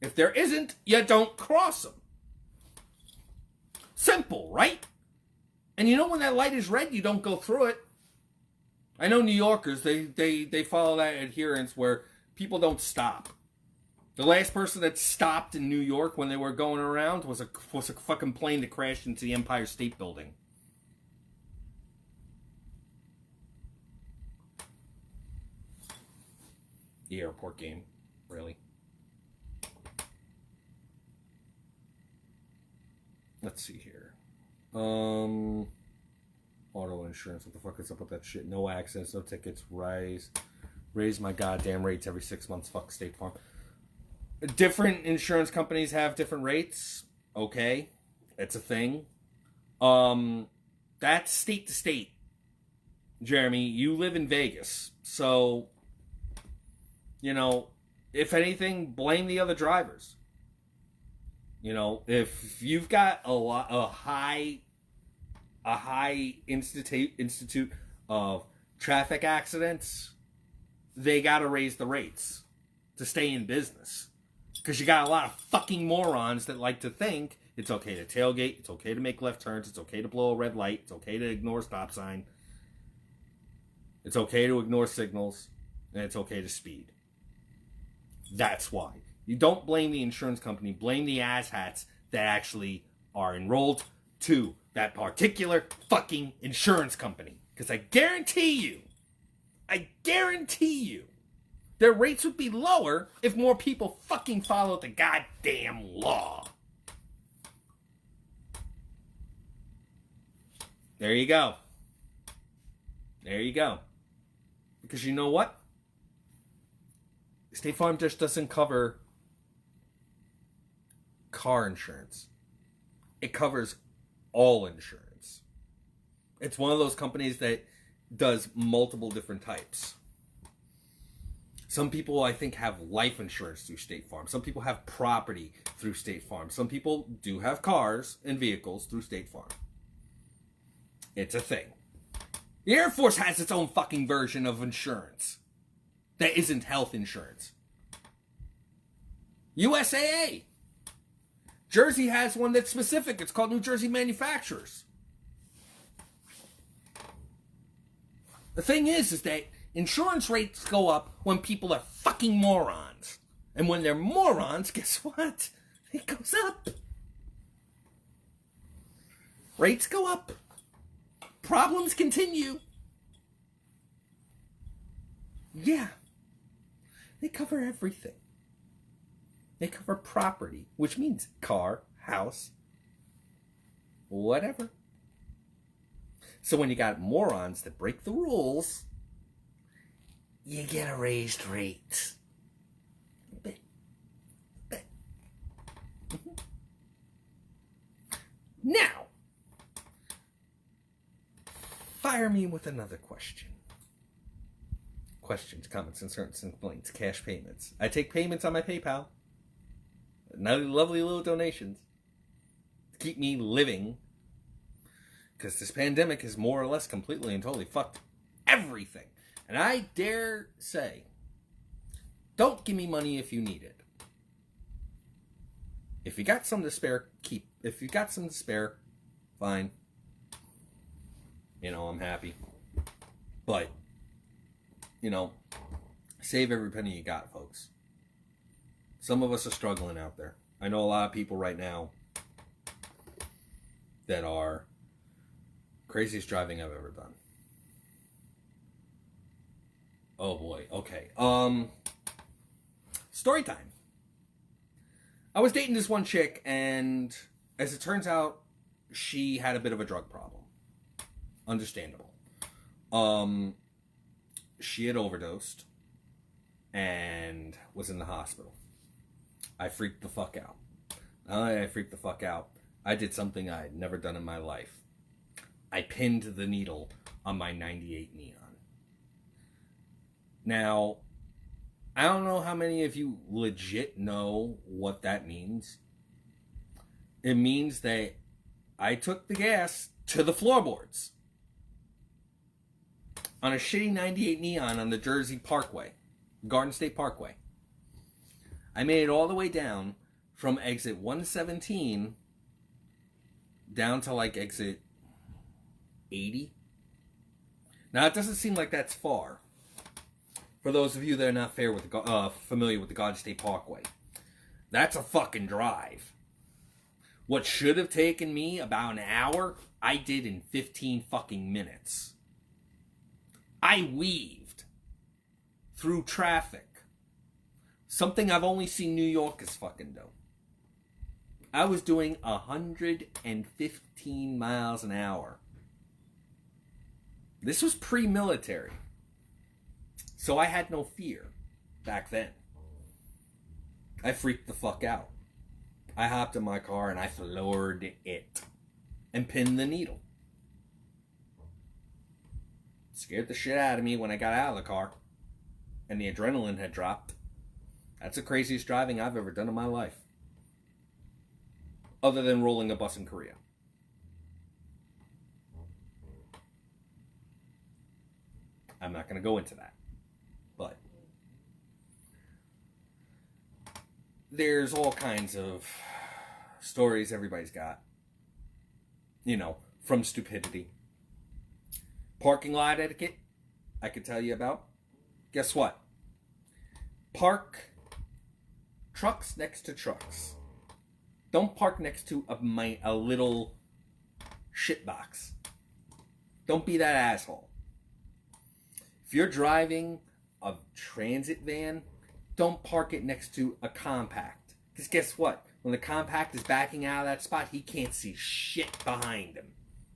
If there isn't, you don't cross them. Simple, right? And you know when that light is red, you don't go through it. I know New Yorkers, they follow that adherence where people don't stop. The last person that stopped in New York when they were going around was a fucking plane that crashed into the Empire State Building. The airport game, really. Let's see here. Auto insurance. What the fuck is up with that shit? No access, no tickets. Raise my goddamn rates every 6 months. Fuck State Farm. Different insurance companies have different rates. Okay. It's a thing. That's state to state. Jeremy, you live in Vegas. So, you know, if anything, blame the other drivers. You know, if you've got a high institute of traffic accidents, they got to raise the rates to stay in business. Because you got a lot of fucking morons that like to think it's okay to tailgate, it's okay to make left turns, it's okay to blow a red light, it's okay to ignore a stop sign, it's okay to ignore signals, and it's okay to speed. That's why. You don't blame the insurance company, blame the asshats that actually are enrolled to that particular fucking insurance company. Because I guarantee you, their rates would be lower if more people fucking followed the goddamn law. There you go. Because you know what? State Farm just doesn't cover car insurance. It covers all insurance. It's one of those companies that does multiple different types. Some people, I think, have life insurance through State Farm. Some people have property through State Farm. Some people do have cars and vehicles through State Farm. It's a thing. The Air Force has its own fucking version of insurance that isn't health insurance. USAA. Jersey has one that's specific. It's called New Jersey Manufacturers. The thing is that insurance rates go up when people are fucking morons. And when they're morons, guess what? It goes up. Rates go up. Problems continue. Yeah. They cover everything. They cover property, which means car, house, whatever. So when you got morons that break the rules, you get a raised rate. Now, fire me with another question. Questions, comments, concerns, complaints, cash payments. I take payments on my PayPal. Lovely little donations to keep me living. Because this pandemic has more or less completely and totally fucked everything. And I dare say, don't give me money if you need it. If you got some to spare, keep. If you got some to spare, fine. You know, I'm happy. But, you know, save every penny you got, folks. Some of us are struggling out there. I know a lot of people right now that are craziest driving I've ever done. Oh boy, okay. Story time. I was dating this one chick, and as it turns out, she had a bit of a drug problem. Understandable. She had overdosed and was in the hospital. I freaked the fuck out. I freaked the fuck out. I did something I had never done in my life. I pinned the needle on my 98 Neon. Now, I don't know how many of you legit know what that means. It means that I took the gas to the floorboards on a shitty 98 Neon on the Jersey Parkway, Garden State Parkway. I made it all the way down from exit 117 down to like exit 80. Now, it doesn't seem like that's far. For those of you that are not familiar with the Garden State Parkway, that's a fucking drive. What should have taken me about an hour, I did in 15 fucking minutes. I weaved through traffic. Something I've only seen New Yorkers fucking do. I was doing 115 miles an hour. This was pre-military. So I had no fear back then. I freaked the fuck out. I hopped in my car and I floored it and pinned the needle. Scared the shit out of me when I got out of the car and the adrenaline had dropped. That's the craziest driving I've ever done in my life. Other than rolling a bus in Korea. I'm not going to go into that. But there's all kinds of stories everybody's got. You know, from stupidity. Parking lot etiquette, I could tell you about. Guess what? Park trucks next to trucks. Don't park next to a little shit box. Don't be that asshole. If you're driving a transit van, don't park it next to a compact. Because guess what? When the compact is backing out of that spot, he can't see shit behind him.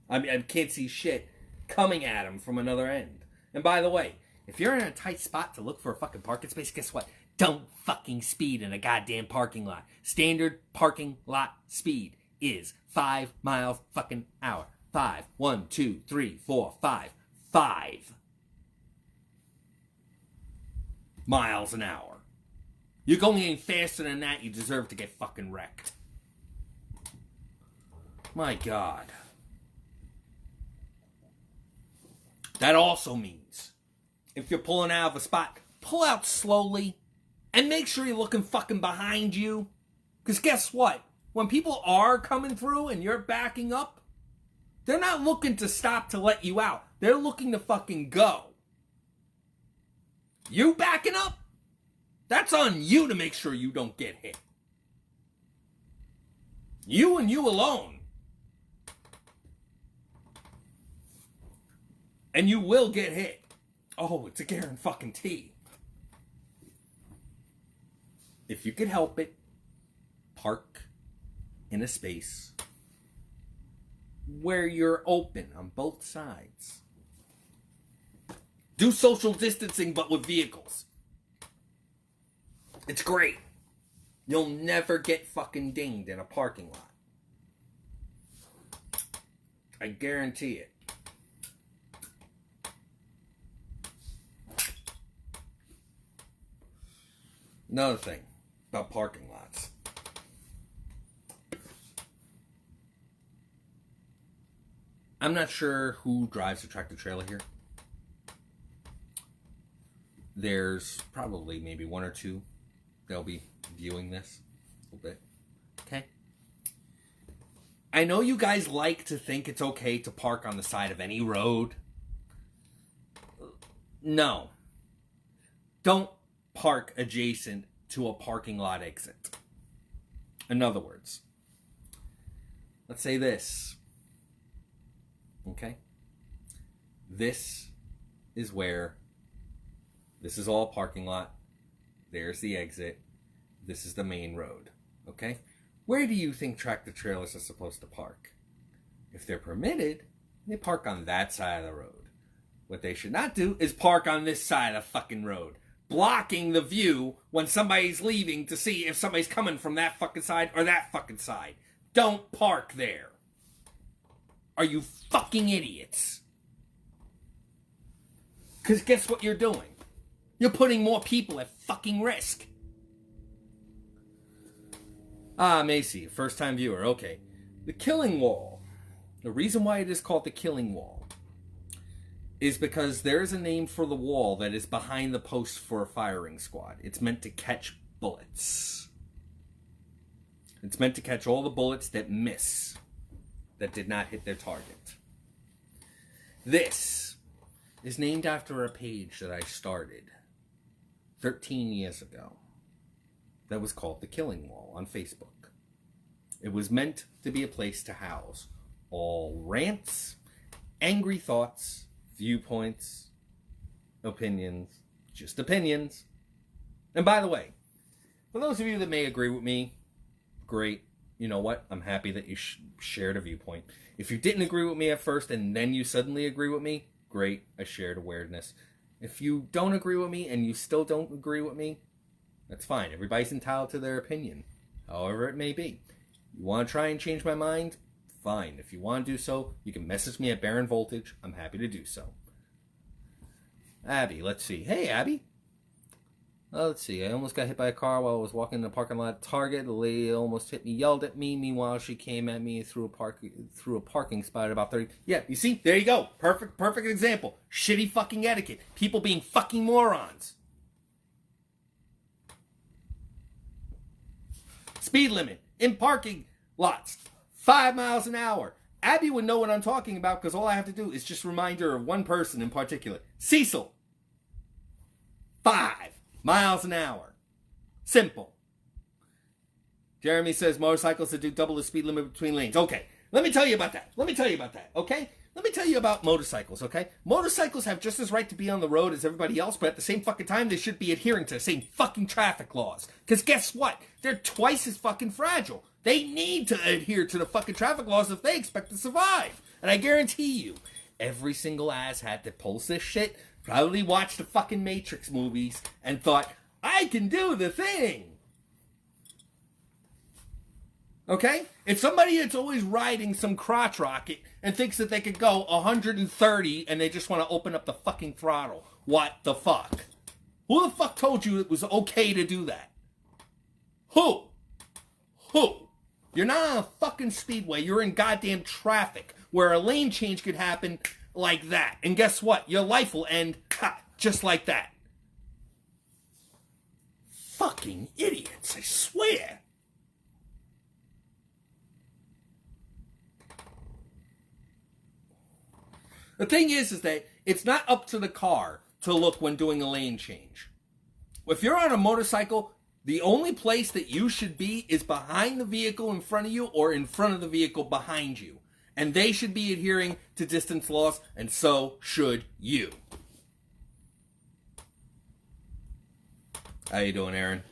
I can't see shit coming at him from another end. And by the way, if you're in a tight spot to look for a fucking parking space, guess what? Don't fucking speed in a goddamn parking lot. Standard parking lot speed is 5 miles fucking hour. 5. 1, 2, 3, 4, 5. 5 miles an hour. You're going any faster than that, you deserve to get fucking wrecked. My God. That also means, if you're pulling out of a spot, pull out slowly and make sure you're looking fucking behind you. Because guess what? When people are coming through and you're backing up, they're not looking to stop to let you out. They're looking to fucking go. You backing up? That's on you to make sure you don't get hit. You and you alone. And you will get hit. Oh, it's a guarantee. If you can help it, park in a space where you're open on both sides. Do social distancing, but with vehicles. It's great. You'll never get fucking dinged in a parking lot. I guarantee it. Another thing about parking lots. I'm not sure who drives a tractor trailer here. There's probably maybe one or two that'll be viewing this a little bit. Okay? I know you guys like to think it's okay to park on the side of any road. No. Don't park adjacent to a parking lot exit. In other words, let's say this. Okay? This is all parking lot. There's the exit. This is the main road. Okay? Where do you think tractor trailers are supposed to park? If they're permitted, they park on that side of the road. What they should not do is park on this side of the fucking road, blocking the view when somebody's leaving to see if somebody's coming from that fucking side or that fucking side. Don't park there. Are you fucking idiots? Because guess what you're doing? You're putting more people at fucking risk. Ah, Macy, first-time viewer. Okay. The killing wall. The reason why it is called the killing wall is because there is a name for the wall that is behind the post for a firing squad. It's meant to catch bullets. It's meant to catch all the bullets that miss, that did not hit their target. This is named after a page that I started 13 years ago that was called The Killing Wall on Facebook. It was meant to be a place to house all rants, angry thoughts, viewpoints, opinions, just opinions. And by the way, for those of you that may agree with me, great. You know what? I'm happy that you shared a viewpoint. If you didn't agree with me at first and then you suddenly agree with me, great. I shared awareness. If you don't agree with me and you still don't agree with me, that's fine. Everybody's entitled to their opinion, however it may be. You want to try and change my mind? Fine. If you want to do so, you can message me at Baronvvoltage. I'm happy to do so. Abby, let's see. Hey, Abby. Let's see. I almost got hit by a car while I was walking in the parking lot at Target. The lady almost hit me, yelled at me. Meanwhile, she came at me through a parking spot at about 30. Yeah, you see? There you go. Perfect example. Shitty fucking etiquette. People being fucking morons. Speed limit in parking lots, 5 miles an hour. Abby would know what I'm talking about because all I have to do is just remind her of one person in particular. Cecil. 5 miles an hour. Simple. Jeremy says motorcycles that do double the speed limit between lanes. Okay, let me tell you about that. Okay? Let me tell you about motorcycles, okay? Motorcycles have just as right to be on the road as everybody else, but at the same fucking time, they should be adhering to the same fucking traffic laws. Because guess what? They're twice as fucking fragile. They need to adhere to the fucking traffic laws if they expect to survive. And I guarantee you, every single asshat that pulls this shit probably watched the fucking Matrix movies and thought, I can do the thing. Okay? It's somebody that's always riding some crotch rocket and thinks that they could go 130 and they just want to open up the fucking throttle. What the fuck? Who the fuck told you it was okay to do that? Who? You're not on a fucking speedway. You're in goddamn traffic where a lane change could happen like that. And guess what? Your life will end just like that. Fucking idiots, I swear. The thing is that it's not up to the car to look when doing a lane change. If you're on a motorcycle, the only place that you should be is behind the vehicle in front of you or in front of the vehicle behind you. And they should be adhering to distance laws, and so should you. How you doing, Aaron?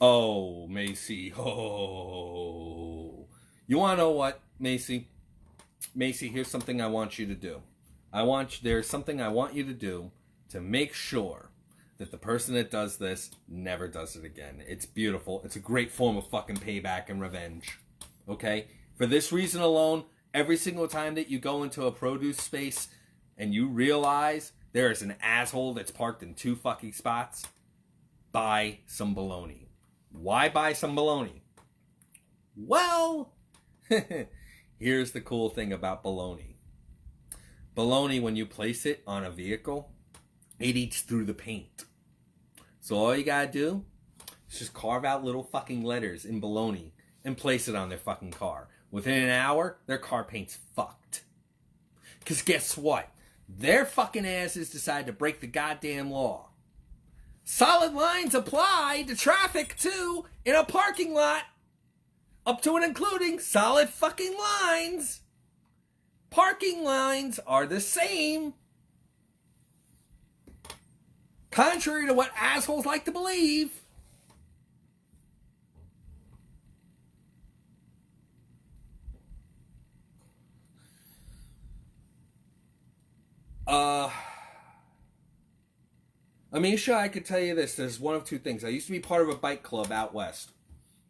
Oh, Macy. Oh. You want to know what, Macy? Macy, here's something I want you to do. There's something I want you to do to make sure that the person that does this never does it again. It's beautiful. It's a great form of fucking payback and revenge. Okay? For this reason alone, every single time that you go into a produce space and you realize there is an asshole that's parked in 2 fucking spots, buy some bologna. Why buy some bologna? Well, here's the cool thing about bologna. Bologna, when you place it on a vehicle, it eats through the paint. So all you gotta do is just carve out little fucking letters in bologna and place it on their fucking car. Within an hour, their car paint's fucked. Because guess what? Their fucking asses decide to break the goddamn law. Solid lines apply to traffic, too, in a parking lot. Up to and including solid fucking lines. Parking lines are the same. Contrary to what assholes like to believe. Amisha, I could tell you this. There's one of 2 things. I used to be part of a bike club out west.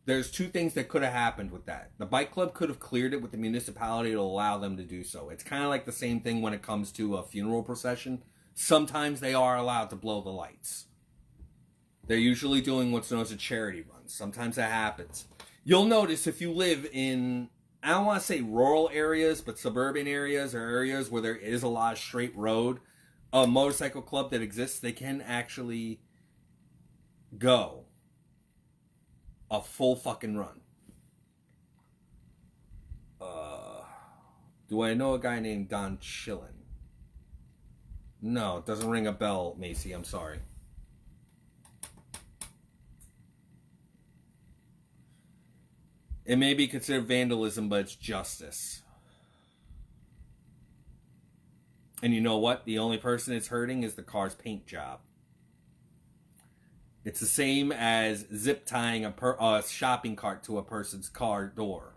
There's 2 things that could have happened with that. The bike club could have cleared it with the municipality to allow them to do so. It's kind of like the same thing when it comes to a funeral procession. Sometimes they are allowed to blow the lights. They're usually doing what's known as a charity run. Sometimes that happens. You'll notice if you live in, I don't want to say rural areas, but suburban areas or areas where there is a lot of straight road, a motorcycle club that exists, they can actually go a full fucking run. Do I know a guy named Don Chillin? No, it doesn't ring a bell, Macy. I'm sorry. It may be considered vandalism, but it's justice. And you know what? The only person it's hurting is the car's paint job. It's the same as zip tying a shopping cart to a person's car door.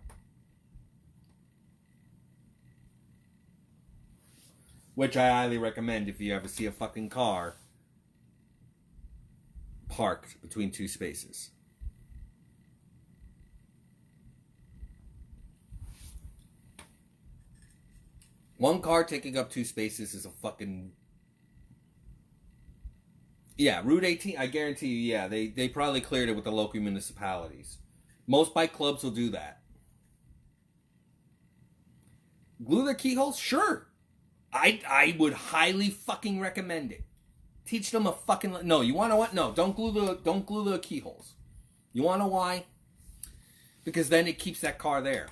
Which I highly recommend if you ever see a fucking car parked between 2 spaces. One car taking up 2 spaces is a fucking... Yeah, Route 18, I guarantee you, yeah, they probably cleared it with the local municipalities. Most bike clubs will do that. Glue their keyholes? Sure. I would highly fucking recommend it. Teach them a fucking... No, you want to what? No, don't glue the keyholes. You want to know why? Because then it keeps that car there.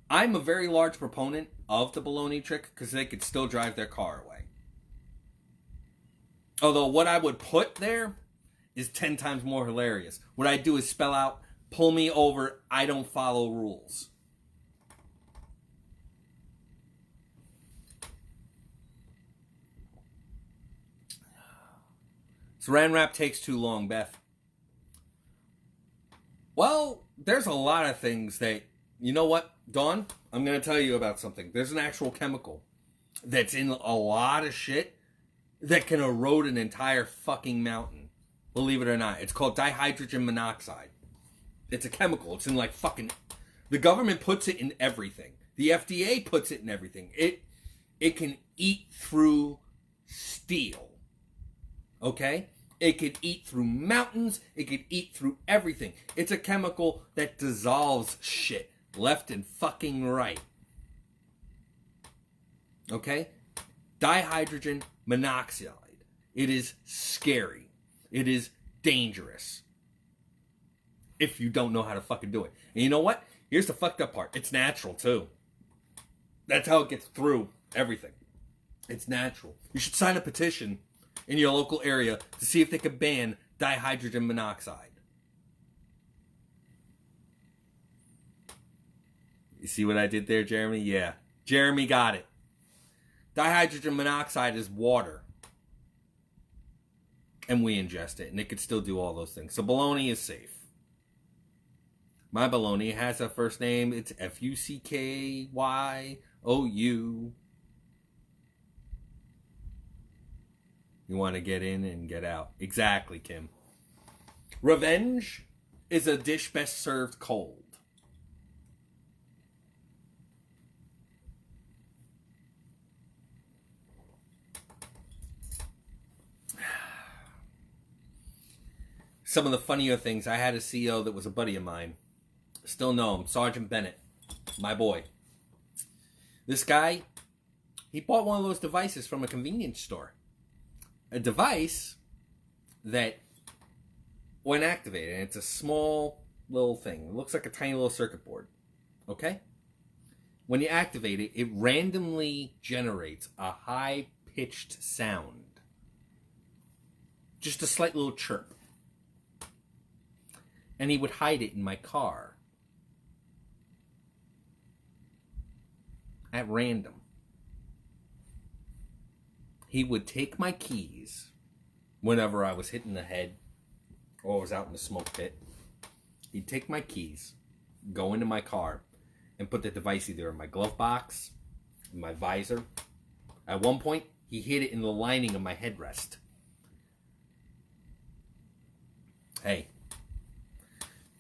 I'm a very large proponent of the baloney trick because they could still drive their car away. Although what I would put there is 10 times more hilarious. What I do is spell out, pull me over, I don't follow rules. Saran wrap takes too long, Beth. Well, there's a lot of things that... You know what, Dawn? I'm going to tell you about something. There's an actual chemical that's in a lot of shit that can erode an entire fucking mountain. Believe it or not. It's called dihydrogen monoxide. It's a chemical. It's in like fucking... The government puts it in everything. The FDA puts it in everything. It can eat through steel. Okay? It can eat through mountains. It can eat through everything. It's a chemical that dissolves shit. Left and fucking right. Okay? Dihydrogen monoxide. It is scary. It is dangerous. If you don't know how to fucking do it. And you know what? Here's the fucked up part. It's natural, too. That's how it gets through everything. It's natural. You should sign a petition in your local area to see if they could ban dihydrogen monoxide. You see what I did there, Jeremy? Yeah. Jeremy got it. Dihydrogen monoxide is water. and we ingest it, and it could still do all those things. So bologna is safe. My bologna has a first name. It's Fuckyou. You want to get in and get out. Exactly, Kim. Revenge is a dish best served cold. Some of the funnier things, I had a CEO that was a buddy of mine. Still know him, Sergeant Bennett, my boy. This guy, he bought one of those devices from a convenience store. A device that, when activated, and it's a small little thing. It looks like a tiny little circuit board. Okay? When you activate it, it randomly generates a high-pitched sound. Just a slight little chirp. And he would hide it in my car. At random. He would take my keys whenever I was hitting the head or was out in the smoke pit. He'd take my keys, go into my car, and put the device either in my glove box, in my visor. At one point, he hid it in the lining of my headrest. Hey.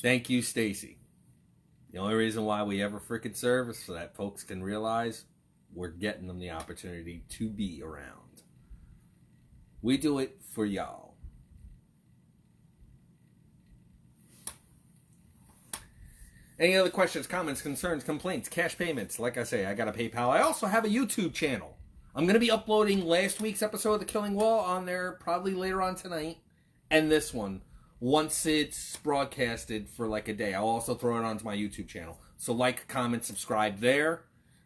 Thank you, Stacy. The only reason why we ever freaking serve is so that folks can realize we're getting them the opportunity to be around. We do it for y'all. Any other questions, comments, concerns, complaints, cash payments? Like I say, I got a PayPal. I also have a YouTube channel. I'm going to be uploading last week's episode of The Killing Wall on there probably later on tonight. And this one. Once it's broadcasted for like a day, I'll also throw it onto my YouTube channel. So like, comment, subscribe there.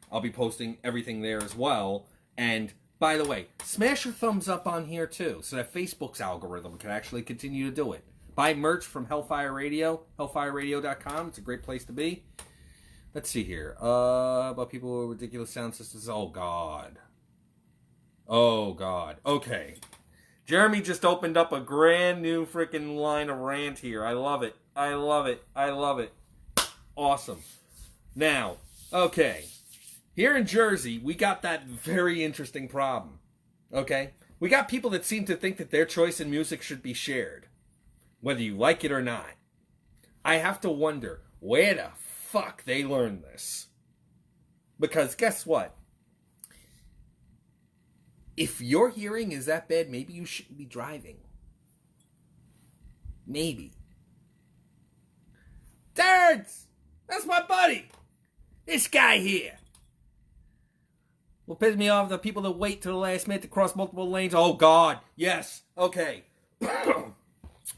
I'll be posting everything there as well. And by the way, smash your thumbs up on here too, so that Facebook's algorithm can actually continue to do it. Buy merch from Hellfire Radio, hellfireradio.com. It's a great place to be. Let's see here. About people with ridiculous sound systems. Oh, God. Oh, God. Okay. Jeremy just opened up a brand new freaking line of rant here. I love it. I love it. I love it. Awesome. Now, okay. Here in Jersey, we got that very interesting problem. Okay? We got people that seem to think that their choice in music should be shared. Whether you like it or not. I have to wonder where the fuck they learned this. Because guess what? If your hearing is that bad, maybe you shouldn't be driving. Maybe. Terrence! That's my buddy! This guy here. What pisses me off the people that wait till the last minute to cross multiple lanes. Oh, God. Yes. Okay.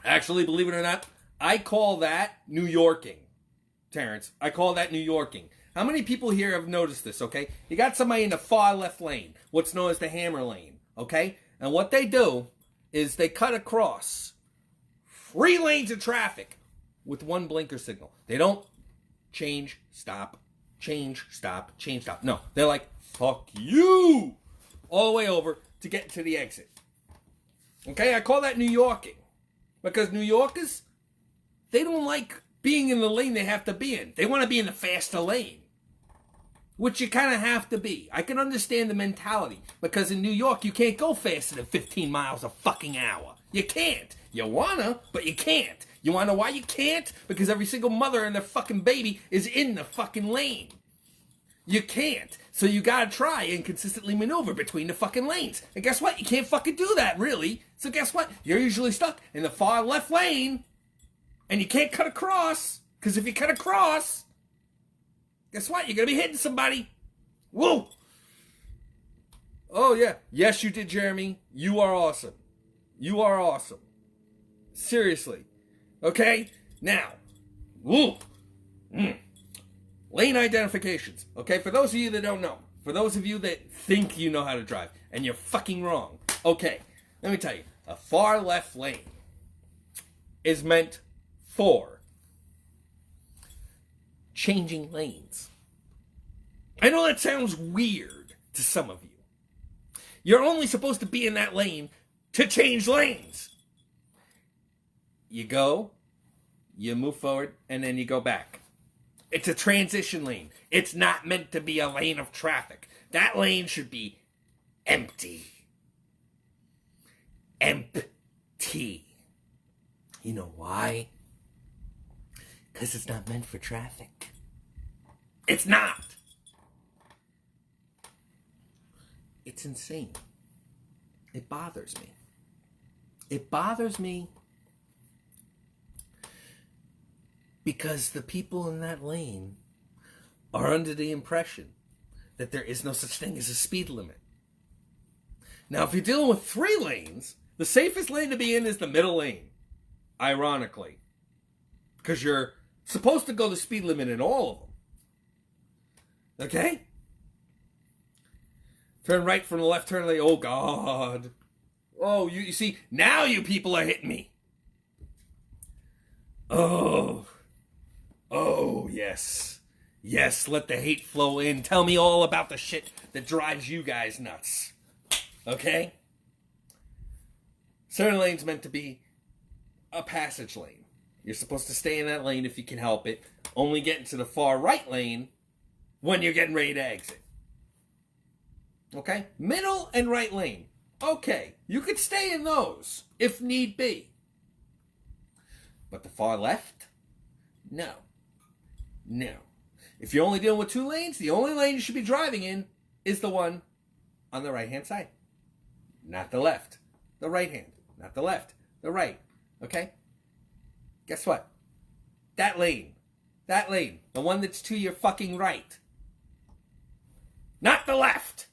Actually, believe it or not, I call that New Yorking. Terrence, I call that New Yorking. How many people here have noticed this, okay? You got somebody in the far left lane, what's known as the hammer lane, okay? And what they do is they cut across 3 lanes of traffic with one blinker signal. They don't change, stop, change, stop, change, stop. No, they're like, fuck you, all the way over to get to the exit. Okay, I call that New Yorking. Because New Yorkers, they don't like being in the lane they have to be in. They want to be in the faster lane. Which you kind of have to be. I can understand the mentality. Because in New York, you can't go faster than 15 miles a fucking hour. You can't. You wanna, but you can't. You wanna know why you can't? Because every single mother and their fucking baby is in the fucking lane. You can't. So you gotta try and consistently maneuver between the fucking lanes. And guess what? You can't fucking do that, really. So guess what? You're usually stuck in the far left lane. And you can't cut across. Because if you cut across, guess what? You're going to be hitting somebody. Whoa. Oh, yeah. Yes, you did, Jeremy. You are awesome. You are awesome. Seriously. Okay? Now. Whoa. Lane identifications. Okay? For those of you that don't know. For those of you that think you know how to drive. And you're fucking wrong. Okay. Let me tell you. A far left lane is meant for changing lanes. I know that sounds weird to some of you. You're only supposed to be in that lane to change lanes. You go, you move forward, and then you go back. It's a transition lane. It's not meant to be a lane of traffic. That lane should be empty. Empty. You know why? Because it's not meant for traffic. It's not. It's insane. It bothers me. It bothers me because the people in that lane are under the impression that there is no such thing as a speed limit. Now, if you're dealing with 3 lanes, the safest lane to be in is the middle lane, ironically, because you're supposed to go the speed limit in all of them. Okay? Turn right from the left turn lane. Oh, God. Oh, you see, now you people are hitting me. Oh, yes. Yes, let the hate flow in. Tell me all about the shit that drives you guys nuts. Okay? Certain lane's meant to be a passage lane. You're supposed to stay in that lane if you can help it. Only get into the far right lane when you're getting ready to exit. Okay? Middle and right lane. Okay, you could stay in those if need be. But the far left? No. No. If you're only dealing with 2 lanes, the only lane you should be driving in is the one on the right-hand side. Not the left. The right hand. Not the left. The right. Okay? Guess what? That lane. The one that's to your fucking right. Not the left.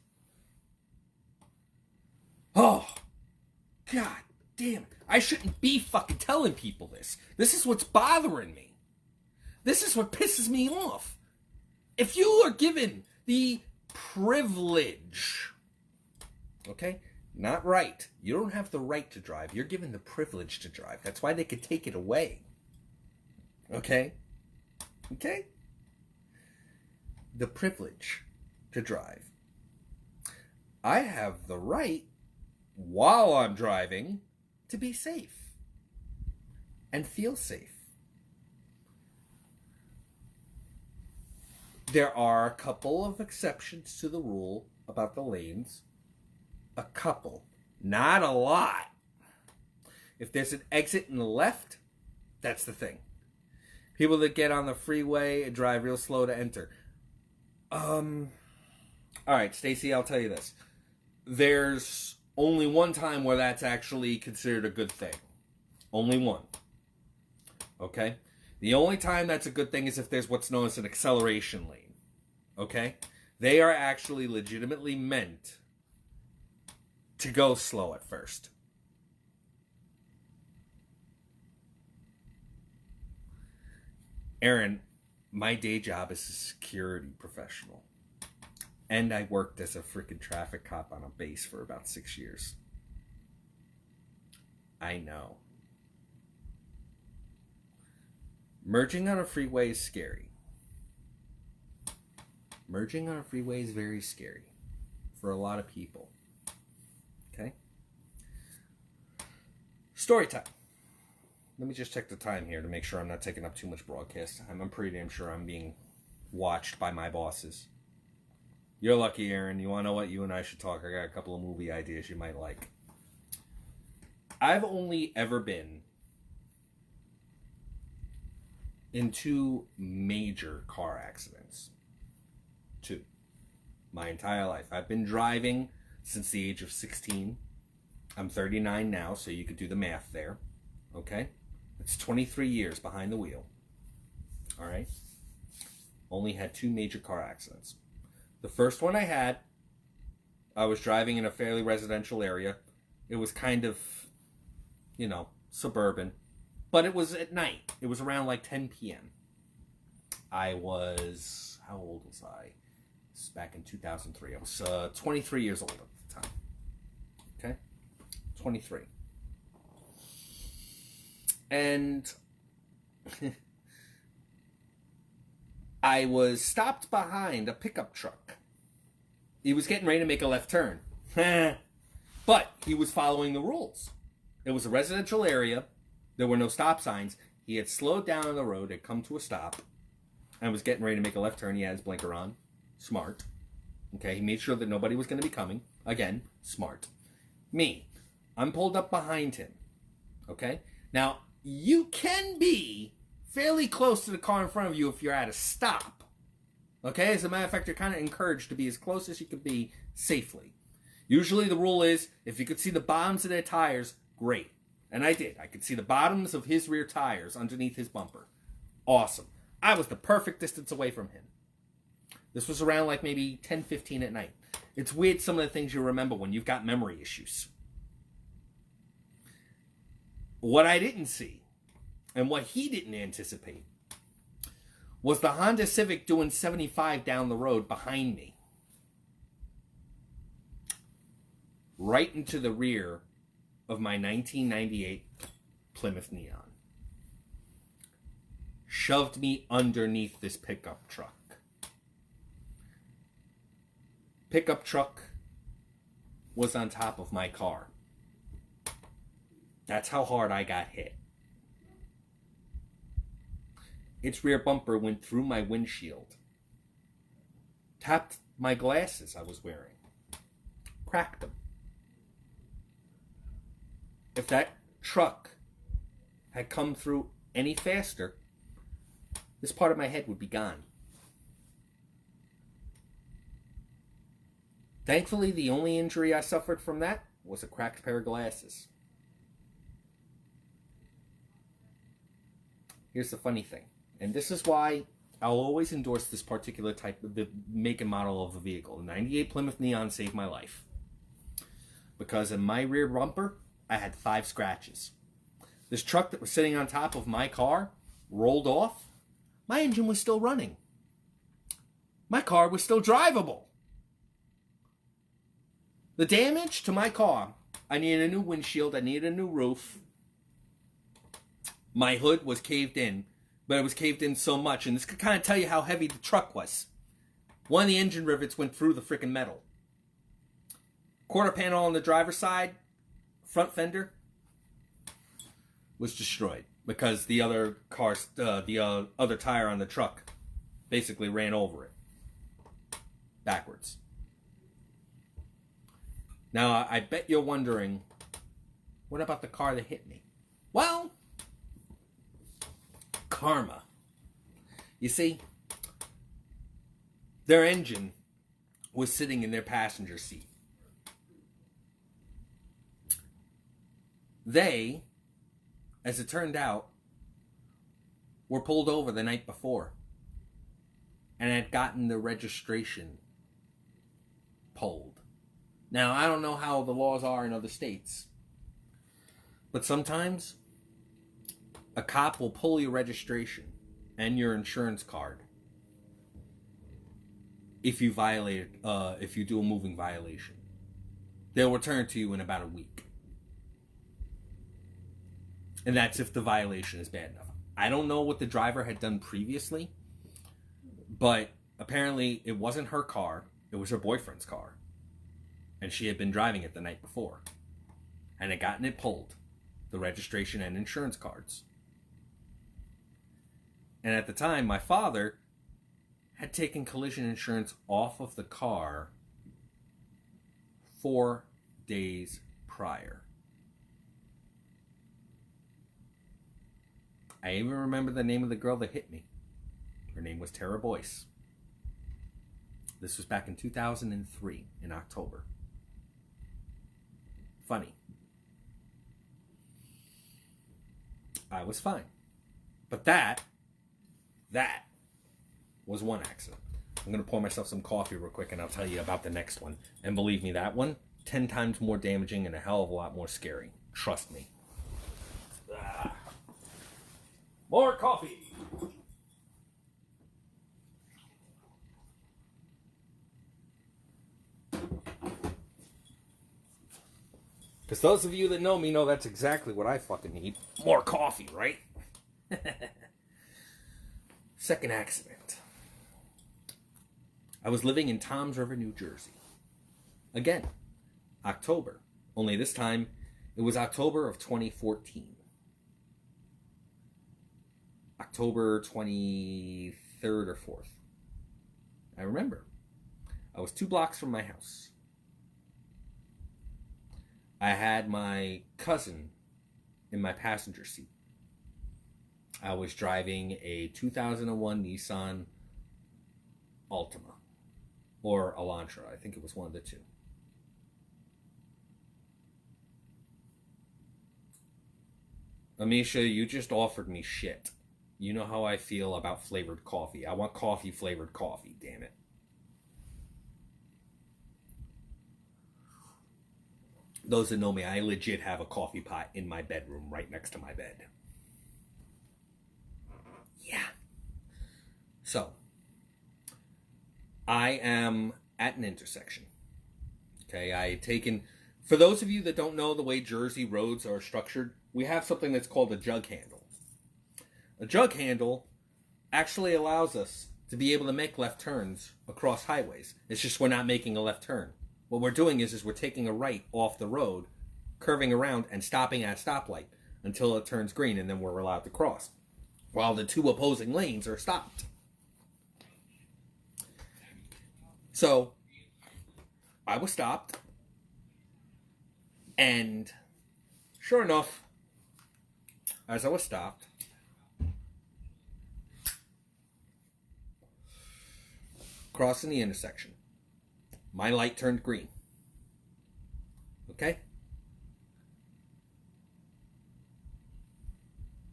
Oh, God damn it. I shouldn't be fucking telling people this. This is what's bothering me. This is what pisses me off. If you are given the privilege, okay, not right. You don't have the right to drive. You're given the privilege to drive. That's why they could take it away. Okay? Okay? The privilege to drive. I have the right, while I'm driving, to be safe and feel safe. There are a couple of exceptions to the rule about the lanes. A couple. Not a lot. If there's an exit in the left, that's the thing. People that get on the freeway and drive real slow to enter. Alright, Stacy, I'll tell you this. There's only one time where that's actually considered a good thing. Only one. Okay? The only time that's a good thing is if there's what's known as an acceleration lane. Okay? They are actually legitimately meant to go slow at first. Aaron, my day job is a security professional. And I worked as a freaking traffic cop on a base for about 6 years. I know. Merging on a freeway is scary. Merging on a freeway is very scary for a lot of people. Okay? Story time. Let me just check the time here to make sure I'm not taking up too much broadcast time. I'm pretty damn sure I'm being watched by my bosses. You're lucky, Aaron. You want to know what? You and I should talk. I got a couple of movie ideas you might like. I've only ever been in 2 major car accidents. 2. My entire life. I've been driving since the age of 16. I'm 39 now, so you could do the math there. Okay? It's 23 years behind the wheel. Alright? Only had 2 major car accidents. The first one I was driving in a fairly residential area. It was kind of, suburban. But it was at night. It was around like 10 p.m. How old was I? This was back in 2003. I was 23 years old at the time. Okay? 23. And I was stopped behind a pickup truck. He was getting ready to make a left turn. But he was following the rules. It was a residential area. There were no stop signs. He had slowed down on the road, had come to a stop, and was getting ready to make a left turn. He had his blinker on. Smart. Okay, he made sure that nobody was going to be coming. Again, smart. Me, I'm pulled up behind him. Okay? Now, you can be fairly close to the car in front of you if you're at a stop. Okay? As a matter of fact, you're kind of encouraged to be as close as you can be safely. Usually the rule is, if you could see the bottoms of their tires, great. And I did. I could see the bottoms of his rear tires underneath his bumper. Awesome. I was the perfect distance away from him. This was around like maybe 10:15 at night. It's weird some of the things you remember when you've got memory issues. What I didn't see, and what he didn't anticipate, was the Honda Civic doing 75 down the road behind me. Right into the rear of my 1998 Plymouth Neon. Shoved me underneath this pickup truck. Pickup truck was on top of my car. That's how hard I got hit. Its rear bumper went through my windshield. Tapped my glasses I was wearing. Cracked them. If that truck had come through any faster, this part of my head would be gone. Thankfully, the only injury I suffered from that was a cracked pair of glasses. Here's the funny thing, and this is why I'll always endorse this particular type of the make and model of the vehicle. The 98 Plymouth Neon saved my life. Because in my rear bumper, I had 5 scratches. This truck that was sitting on top of my car rolled off. My engine was still running. My car was still drivable. The damage to my car, I needed a new windshield, I needed a new roof. My hood was caved in, but it was caved in so much, and this could kind of tell you how heavy the truck was. One of the engine rivets went through the freaking metal. Quarter panel on the driver's side, front fender, was destroyed because the other other tire on the truck basically ran over it backwards. Now, I bet you're wondering, what about the car that hit me? Well, karma. You see, their engine was sitting in their passenger seat. They, as it turned out, were pulled over the night before and had gotten the registration pulled. Now, I don't know how the laws are in other states, but sometimes a cop will pull your registration and your insurance card if you if you do a moving violation. They'll return it to you in about a week. And that's if the violation is bad enough. I don't know what the driver had done previously, but apparently it wasn't her car, it was her boyfriend's car. And she had been driving it the night before. And had gotten it pulled. The registration and insurance cards. And at the time, my father had taken collision insurance off of the car 4 days prior. I even remember the name of the girl that hit me. Her name was Tara Boyce. This was back in 2003, in October. Funny. I was fine. But that was one accident. I'm going to pour myself some coffee real quick and I'll tell you about the next one. And believe me, that one, 10 times more damaging and a hell of a lot more scary. Trust me. More coffee. Because those of you that know me know that's exactly what I fucking need. More coffee, right? Second accident. I was living in Toms River, New Jersey. Again, October. Only this time, it was October of 2014. October 23rd or 4th. I remember. I was 2 blocks from my house. I had my cousin in my passenger seat. I was driving a 2001 Nissan Altima. Or Elantra. I think it was one of the two. Amisha, you just offered me shit. You know how I feel about flavored coffee. I want flavored coffee, damn it. Those that know me, I legit have a coffee pot in my bedroom right next to my bed. Yeah. So, I am at an intersection. Okay, for those of you that don't know the way Jersey roads are structured, we have something that's called a jug handle. A jug handle actually allows us to be able to make left turns across highways. It's just we're not making a left turn. What we're doing is we're taking a right off the road, curving around and stopping at a stoplight until it turns green, and then we're allowed to cross, while the 2 opposing lanes are stopped. So, I was stopped, and sure enough, as I was stopped, crossing the intersection, my light turned green. Okay?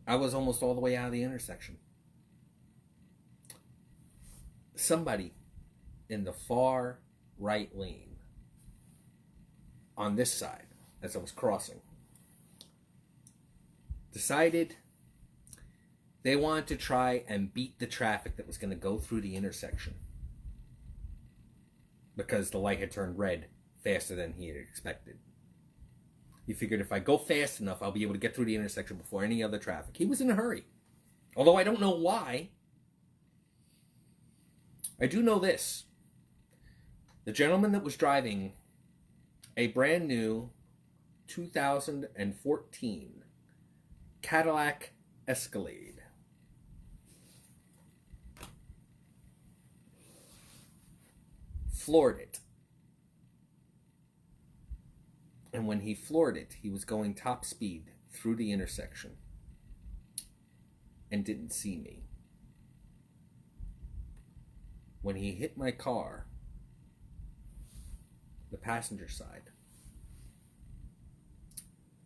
I was almost all the way out of the intersection. Somebody in the far right lane on this side, as I was crossing, decided they wanted to try and beat the traffic that was going to go through the intersection, because the light had turned red faster than he had expected. He figured if I go fast enough, I'll be able to get through the intersection before any other traffic. He was in a hurry. Although I don't know why. I do know this. The gentleman that was driving a brand new 2014 Cadillac Escalade floored it. And when he floored it, he was going top speed through the intersection and didn't see me. When he hit my car, the passenger side,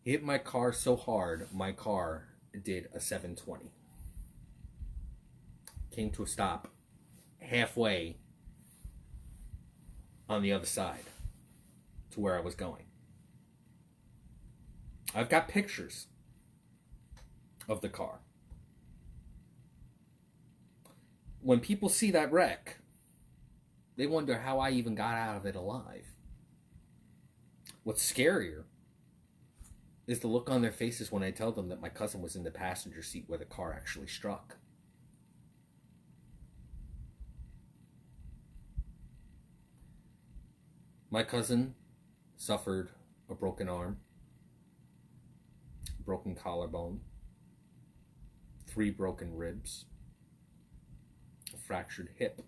he hit my car so hard, my car did a 720. Came to a stop halfway on the other side to where I was going. I've got pictures of the car. When people see that wreck, they wonder how I even got out of it alive. What's scarier is the look on their faces when I tell them that my cousin was in the passenger seat where the car actually struck. My cousin suffered a broken arm, broken collarbone, 3 broken ribs, a fractured hip,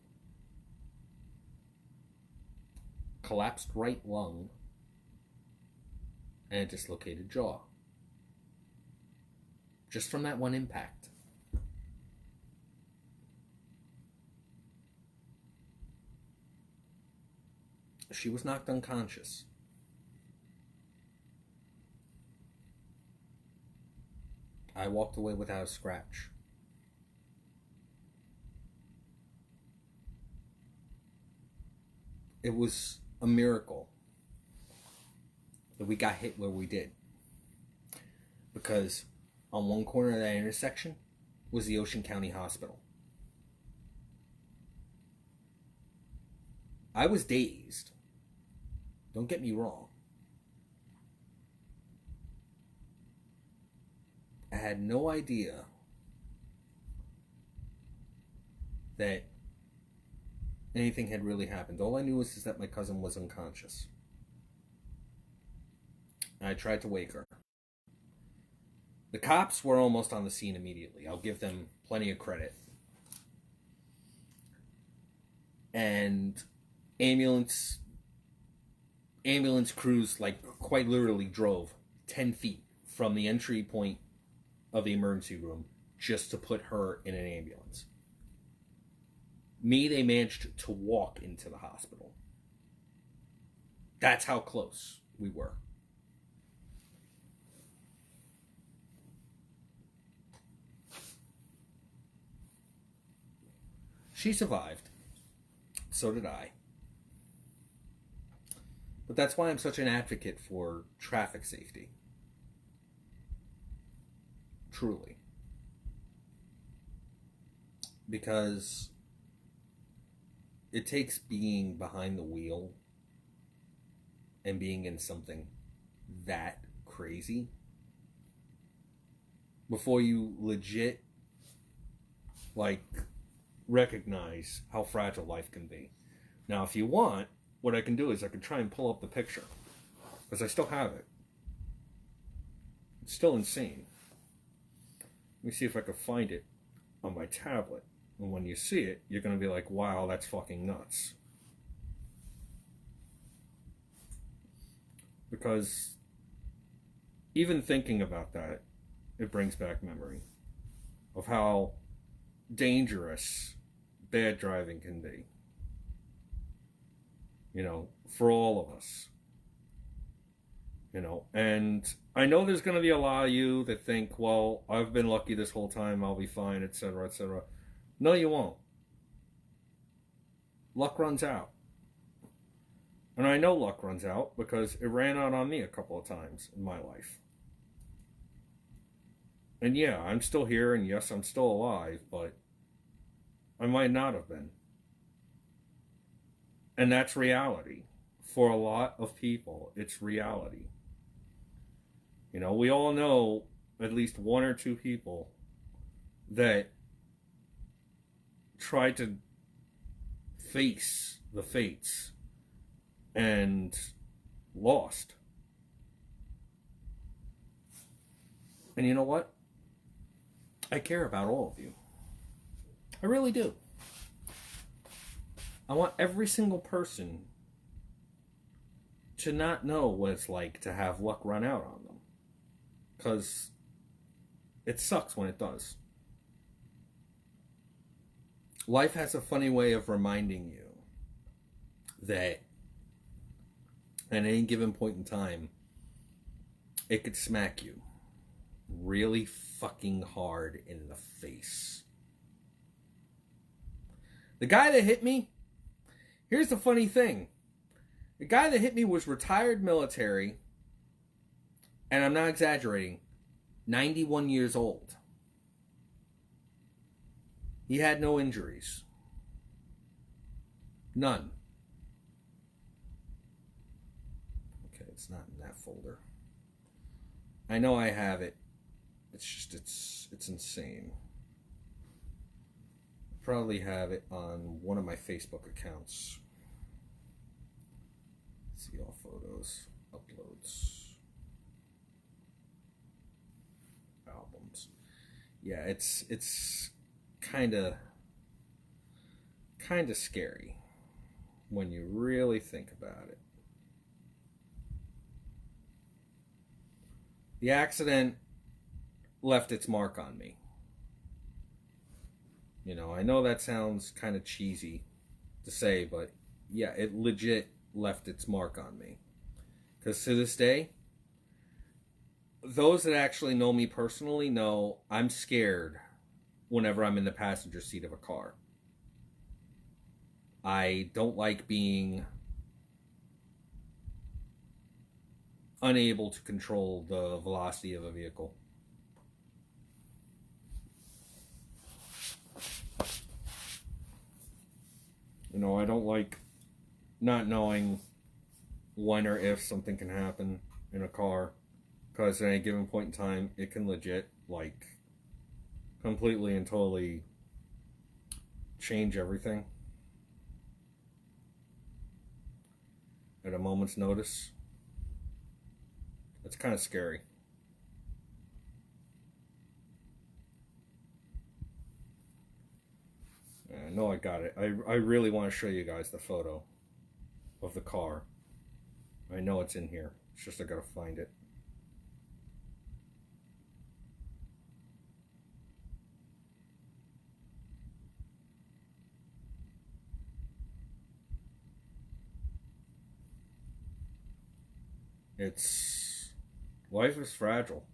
collapsed right lung, and a dislocated jaw. Just from that one impact. She was knocked unconscious. I walked away without a scratch. It was a miracle that we got hit where we did. Because on one corner of that intersection was the Ocean County Hospital. I was dazed. Don't get me wrong. I had no idea that anything had really happened. All I knew was that my cousin was unconscious. I tried to wake her. The cops were almost on the scene immediately. I'll give them plenty of credit. And ambulance crews, like, quite literally drove 10 feet from the entry point of the emergency room just to put her in an ambulance. Me, they managed to walk into the hospital. That's how close we were. She survived. So did I. But that's why I'm such an advocate for traffic safety. Truly. Because it takes being behind the wheel and being in something that crazy before you legit, like, recognize how fragile life can be. Now, if you want, what I can do is I can try and pull up the picture, because I still have it. It's still insane. Let me see if I can find it on my tablet. And when you see it, you're going to be like, wow, that's fucking nuts. Because even thinking about that, it brings back memory of how dangerous bad driving can be. You know, for all of us. You know, and I know there's going to be a lot of you that think, well, I've been lucky this whole time, I'll be fine, etc., etc. No, you won't. Luck runs out. And I know luck runs out because it ran out on me a couple of times in my life. And yeah, I'm still here, and yes, I'm still alive, but I might not have been. And that's reality. For a lot of people, it's reality. You know, we all know at least one or two people that tried to face the fates and lost. And you know what? I care about all of you. I really do. I want every single person to not know what it's like to have luck run out on them. Because it sucks when it does. Life has a funny way of reminding you that at any given point in time, it could smack you really fucking hard in the face. The guy that hit me, here's the funny thing. The guy that hit me was retired military, and I'm not exaggerating, 91 years old. He had no injuries. None. Okay, it's not in that folder. I know I have it. It's just, it's insane. I probably have it on one of my Facebook accounts. Let's see all photos, uploads, albums. Yeah, it's kind of scary when you really think about it. The accident left its mark on me. You know, I know that sounds kind of cheesy to say, but yeah, it legit left its mark on me. Because to this day, those that actually know me personally know I'm scared whenever I'm in the passenger seat of a car. I don't like being unable to control the velocity of a vehicle. You know, I don't like not knowing when or if something can happen in a car, because at any given point in time, it can legit, like, completely and totally change everything at a moment's notice. It's kind of scary. I know I got it. I really want to show you guys the photo of the car. I know it's in here. It's just I gotta find it. Life is fragile.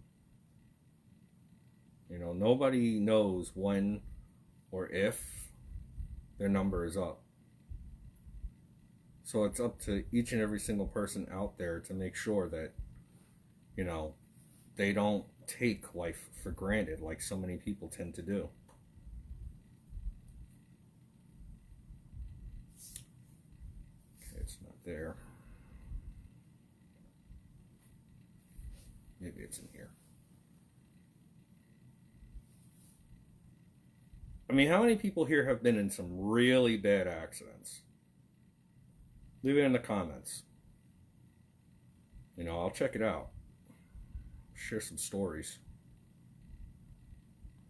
You know, nobody knows when or if their number is up. So it's up to each and every single person out there to make sure that, you know, they don't take life for granted like so many people tend to do. Okay, it's not there. Maybe it's in here. I mean, how many people here have been in some really bad accidents? Leave it in the comments. You know, I'll check it out. Share some stories.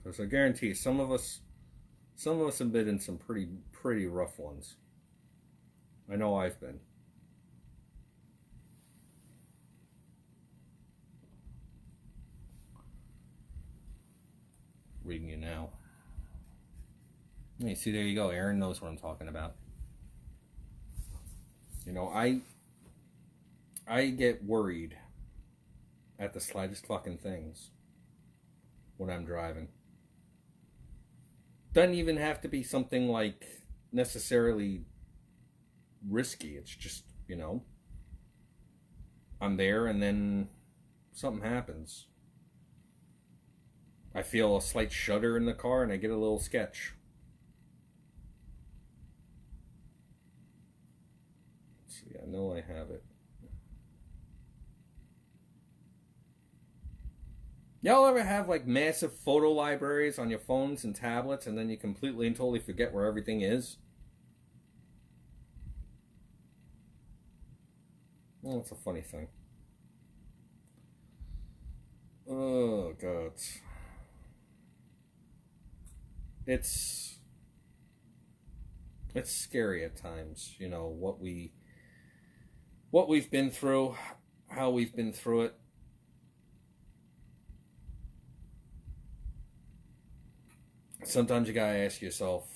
Because I guarantee some of us have been in some pretty rough ones. I know I've been. Reading you now. You see, there you go. Aaron knows what I'm talking about. You know, I get worried at the slightest fucking things when I'm driving. Doesn't even have to be something like necessarily risky. It's just, you know, I'm there and then something happens. I feel a slight shudder in the car and I get a little sketch. Let's see, I know I have it. Y'all ever have like massive photo libraries on your phones and tablets and then you completely and totally forget where everything is? Well, it's a funny thing. Oh, God. It's scary at times, you know, what we've been through, how we've been through it. Sometimes you gotta ask yourself,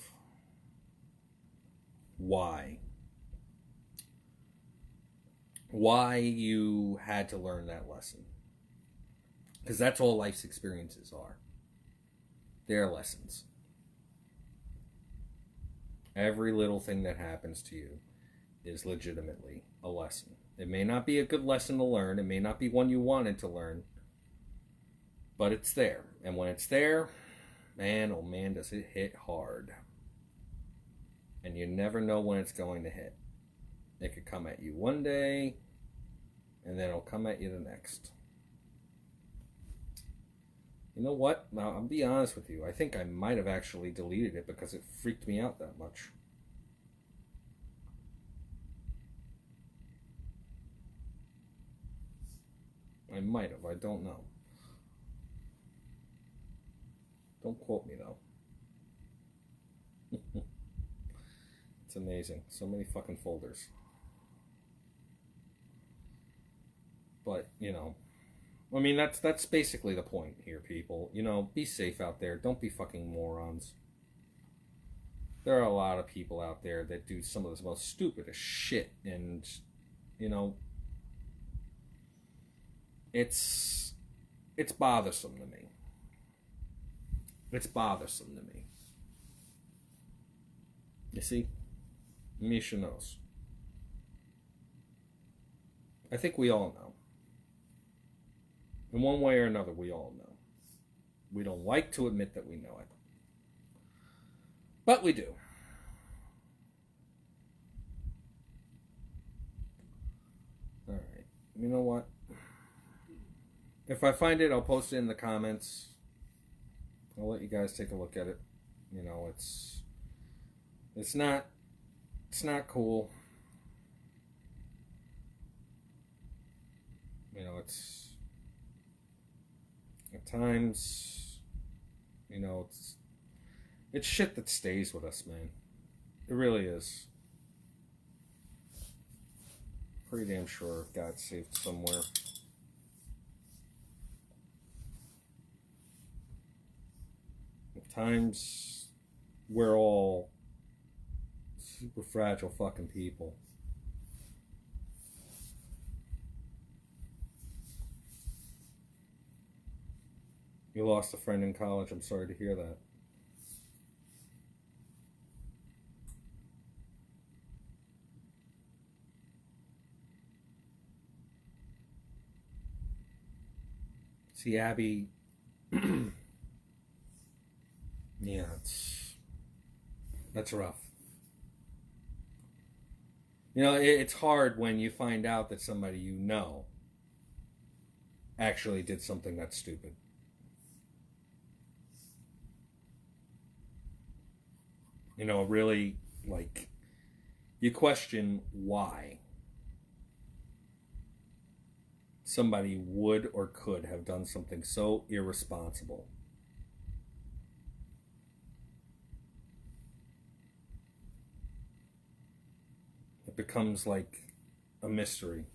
why? Why you had to learn that lesson. Because that's all life's experiences are. They're lessons. Every little thing that happens to you is legitimately a lesson. It may not be a good lesson to learn. It may not be one you wanted to learn. But it's there. And when it's there, man, oh man, does it hit hard. And you never know when it's going to hit. It could come at you one day, and then it'll come at you the next. You know what? Now, I'll be honest with you. I think I might have actually deleted it because it freaked me out that much. I might have. I don't know. Don't quote me, though. It's amazing. So many fucking folders. But, you know, I mean, that's basically the point here, people. You know, be safe out there. Don't be fucking morons. There are a lot of people out there that do some of the most stupidest shit, and, you know, it's bothersome to me. It's bothersome to me. You see? Misha knows. I think we all know. In one way or another, we all know. We don't like to admit that we know it. But we do. Alright. You know what? If I find it, I'll post it in the comments. I'll let you guys take a look at it. You know, it's not cool. You know, it's at times, you know, It's shit that stays with us, man. It really is. Pretty damn sure God's saved somewhere. At times, we're all super fragile fucking people. You lost a friend in college. I'm sorry to hear that. See, Abby, yeah, that's rough. You know, it's hard when you find out that somebody you know actually did something that's stupid. You know, really, like, you question why somebody would or could have done something so irresponsible. It becomes like a mystery.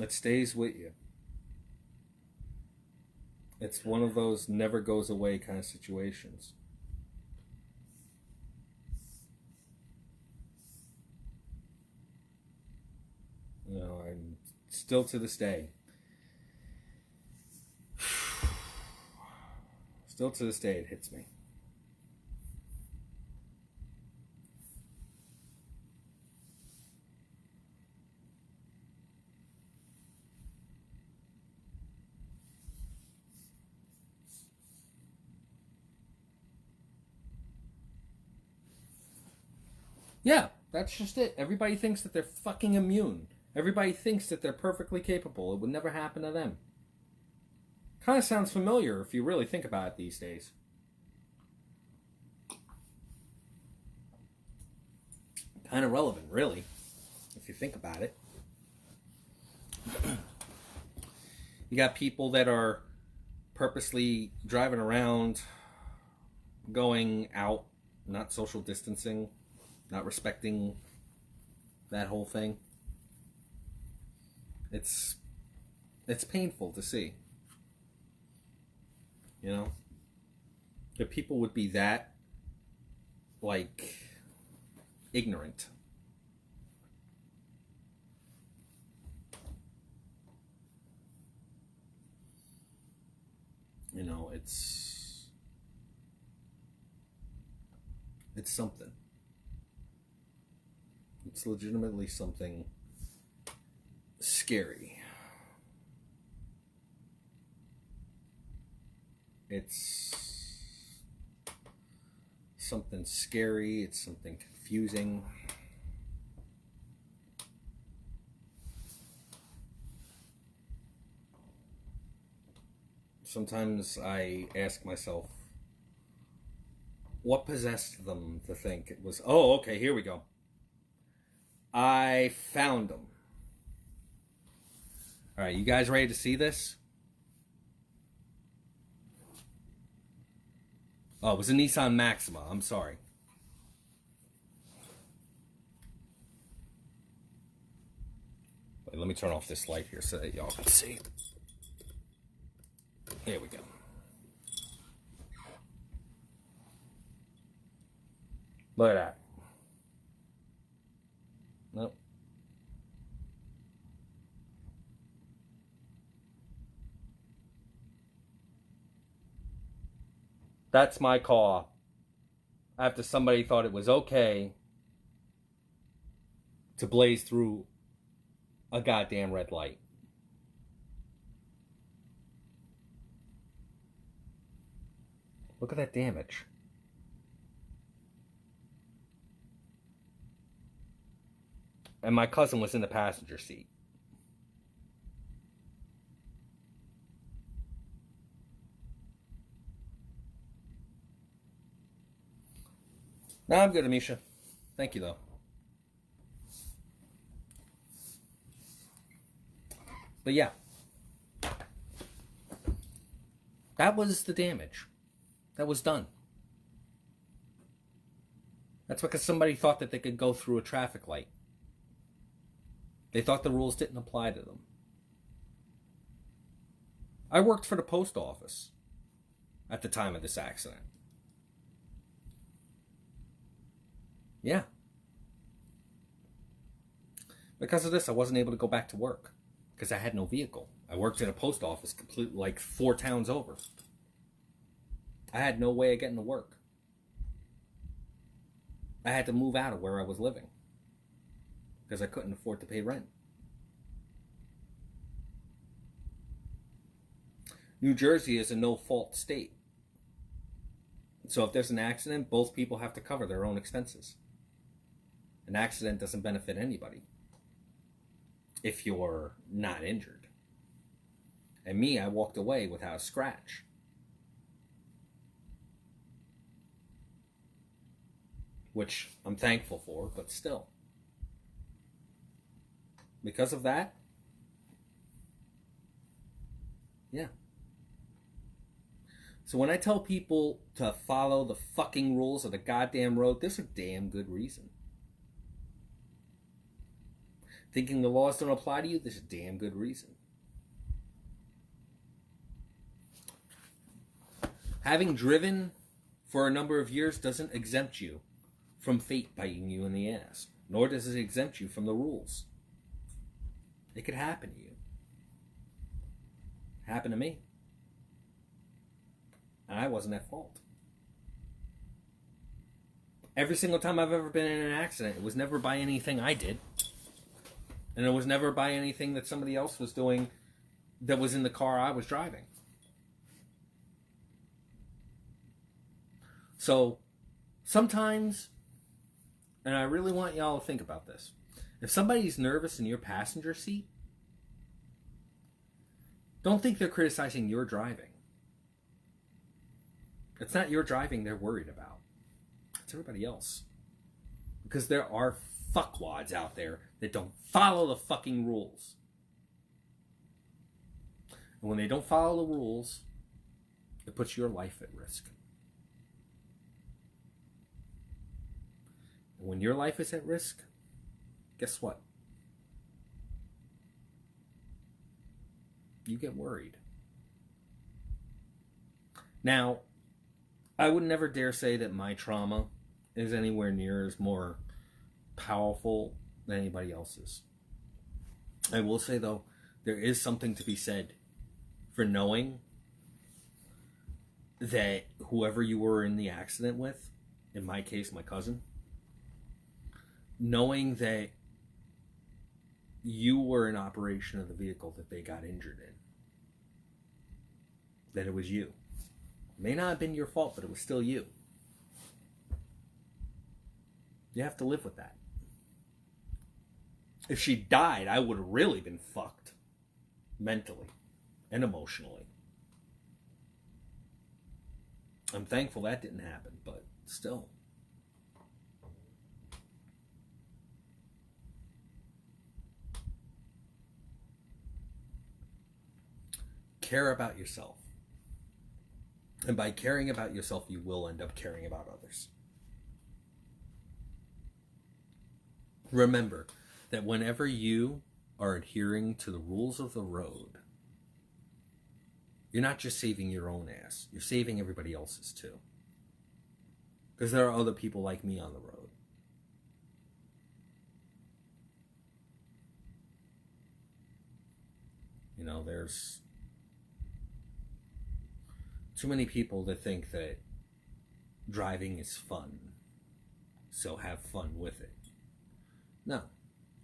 It stays with you. It's one of those never goes away kind of situations. You know, and still to this day, it hits me. Yeah, that's just it. Everybody thinks that they're fucking immune. Everybody thinks that they're perfectly capable. It would never happen to them. Kind of sounds familiar if you really think about it these days. Kind of relevant, really, if you think about it. You got people that are purposely driving around, going out, not social distancing, not respecting that whole thing. It's painful to see. You know? That people would be that, like, ignorant. You know, it's something. It's legitimately something scary. It's something scary. It's something confusing. Sometimes I ask myself, what possessed them to think it was, oh, okay, here we go. I found them. All right, you guys ready to see this? Oh, it was a Nissan Maxima. I'm sorry. Wait, let me turn off this light here so that y'all can see. There we go. Look at that. Nope. That's my car. After somebody thought it was okay to blaze through a goddamn red light. Look at that damage. And my cousin was in the passenger seat. No, I'm good, Amisha. Thank you, though. But yeah. That was the damage. that was done. That's because somebody thought that they could go through a traffic light. They thought the rules didn't apply to them. I worked for the post office at the time of this accident. Yeah. Because of this, I wasn't able to go back to work because I had no vehicle. I worked in a post office completely like 4 towns over. I had no way of getting to work. I had to move out of where I was living because I couldn't afford to pay rent. New Jersey is a no-fault state. So if there's an accident, both people have to cover their own expenses. An accident doesn't benefit anybody if you're not injured. And me, I walked away without a scratch. Which I'm thankful for, but still. Because of that, yeah. So when I tell people to follow the fucking rules of the goddamn road, there's a damn good reason. Thinking the laws don't apply to you, there's a damn good reason. Having driven for a number of years doesn't exempt you from fate biting you in the ass, nor does it exempt you from the rules. It could happen to you. It happened to me. And I wasn't at fault. Every single time I've ever been in an accident, it was never by anything I did. And it was never by anything that somebody else was doing that was in the car I was driving. So, sometimes, and I really want y'all to think about this, if somebody's nervous in your passenger seat, don't think they're criticizing your driving. It's not your driving they're worried about. It's everybody else. Because there are fuckwads out there that don't follow the fucking rules. And when they don't follow the rules, it puts your life at risk. And when your life is at risk, guess what? You get worried. Now, I would never dare say that my trauma is anywhere near as more powerful than anybody else's. I will say, though, there is something to be said for knowing that whoever you were in the accident with, in my case, my cousin, knowing that you were in operation of the vehicle that they got injured in, that it was you. It may not have been your fault, but it was still you. You have to live with that. If she died, I would have really been fucked. Mentally and emotionally. I'm thankful that didn't happen, but still. Care about yourself. And by caring about yourself, you will end up caring about others. Remember that whenever you are adhering to the rules of the road, you're not just saving your own ass, you're saving everybody else's too. Because there are other people like me on the road. You know, there's too many people that think that driving is fun, so have fun with it. No,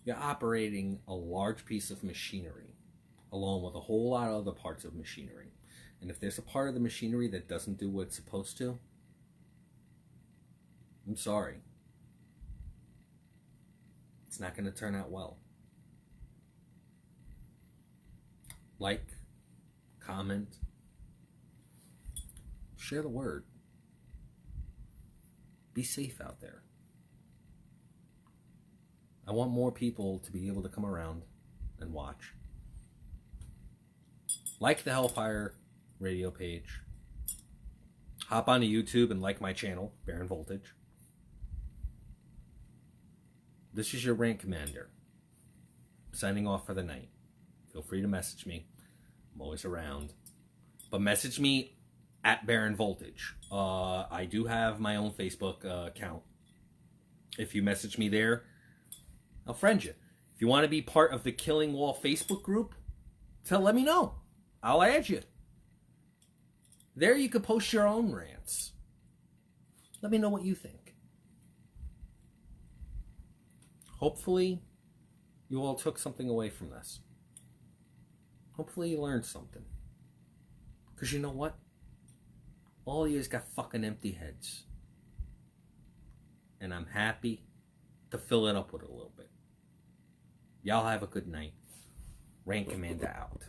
you're operating a large piece of machinery along with a whole lot of other parts of machinery. And if there's a part of the machinery that doesn't do what it's supposed to, I'm sorry. It's not going to turn out well. Like, comment, share the word. Be safe out there. I want more people to be able to come around and watch. Like the Hellfire Radio page. hop onto YouTube and like my channel, Baronvvoltage. This is your rank commander, signing off for the night. Feel free to message me. I'm always around. But message me at Baronvvoltage. I do have my own Facebook account. If you message me there, I'll friend you. If you want to be part of the Killing Wall Facebook group, let me know. I'll add you. There you could post your own rants. Let me know what you think. Hopefully, you all took something away from this. Hopefully you learned something. Because you know what? All of you's got fucking empty heads. And I'm happy to fill it up with a little bit. Y'all have a good night. Rank Commander out.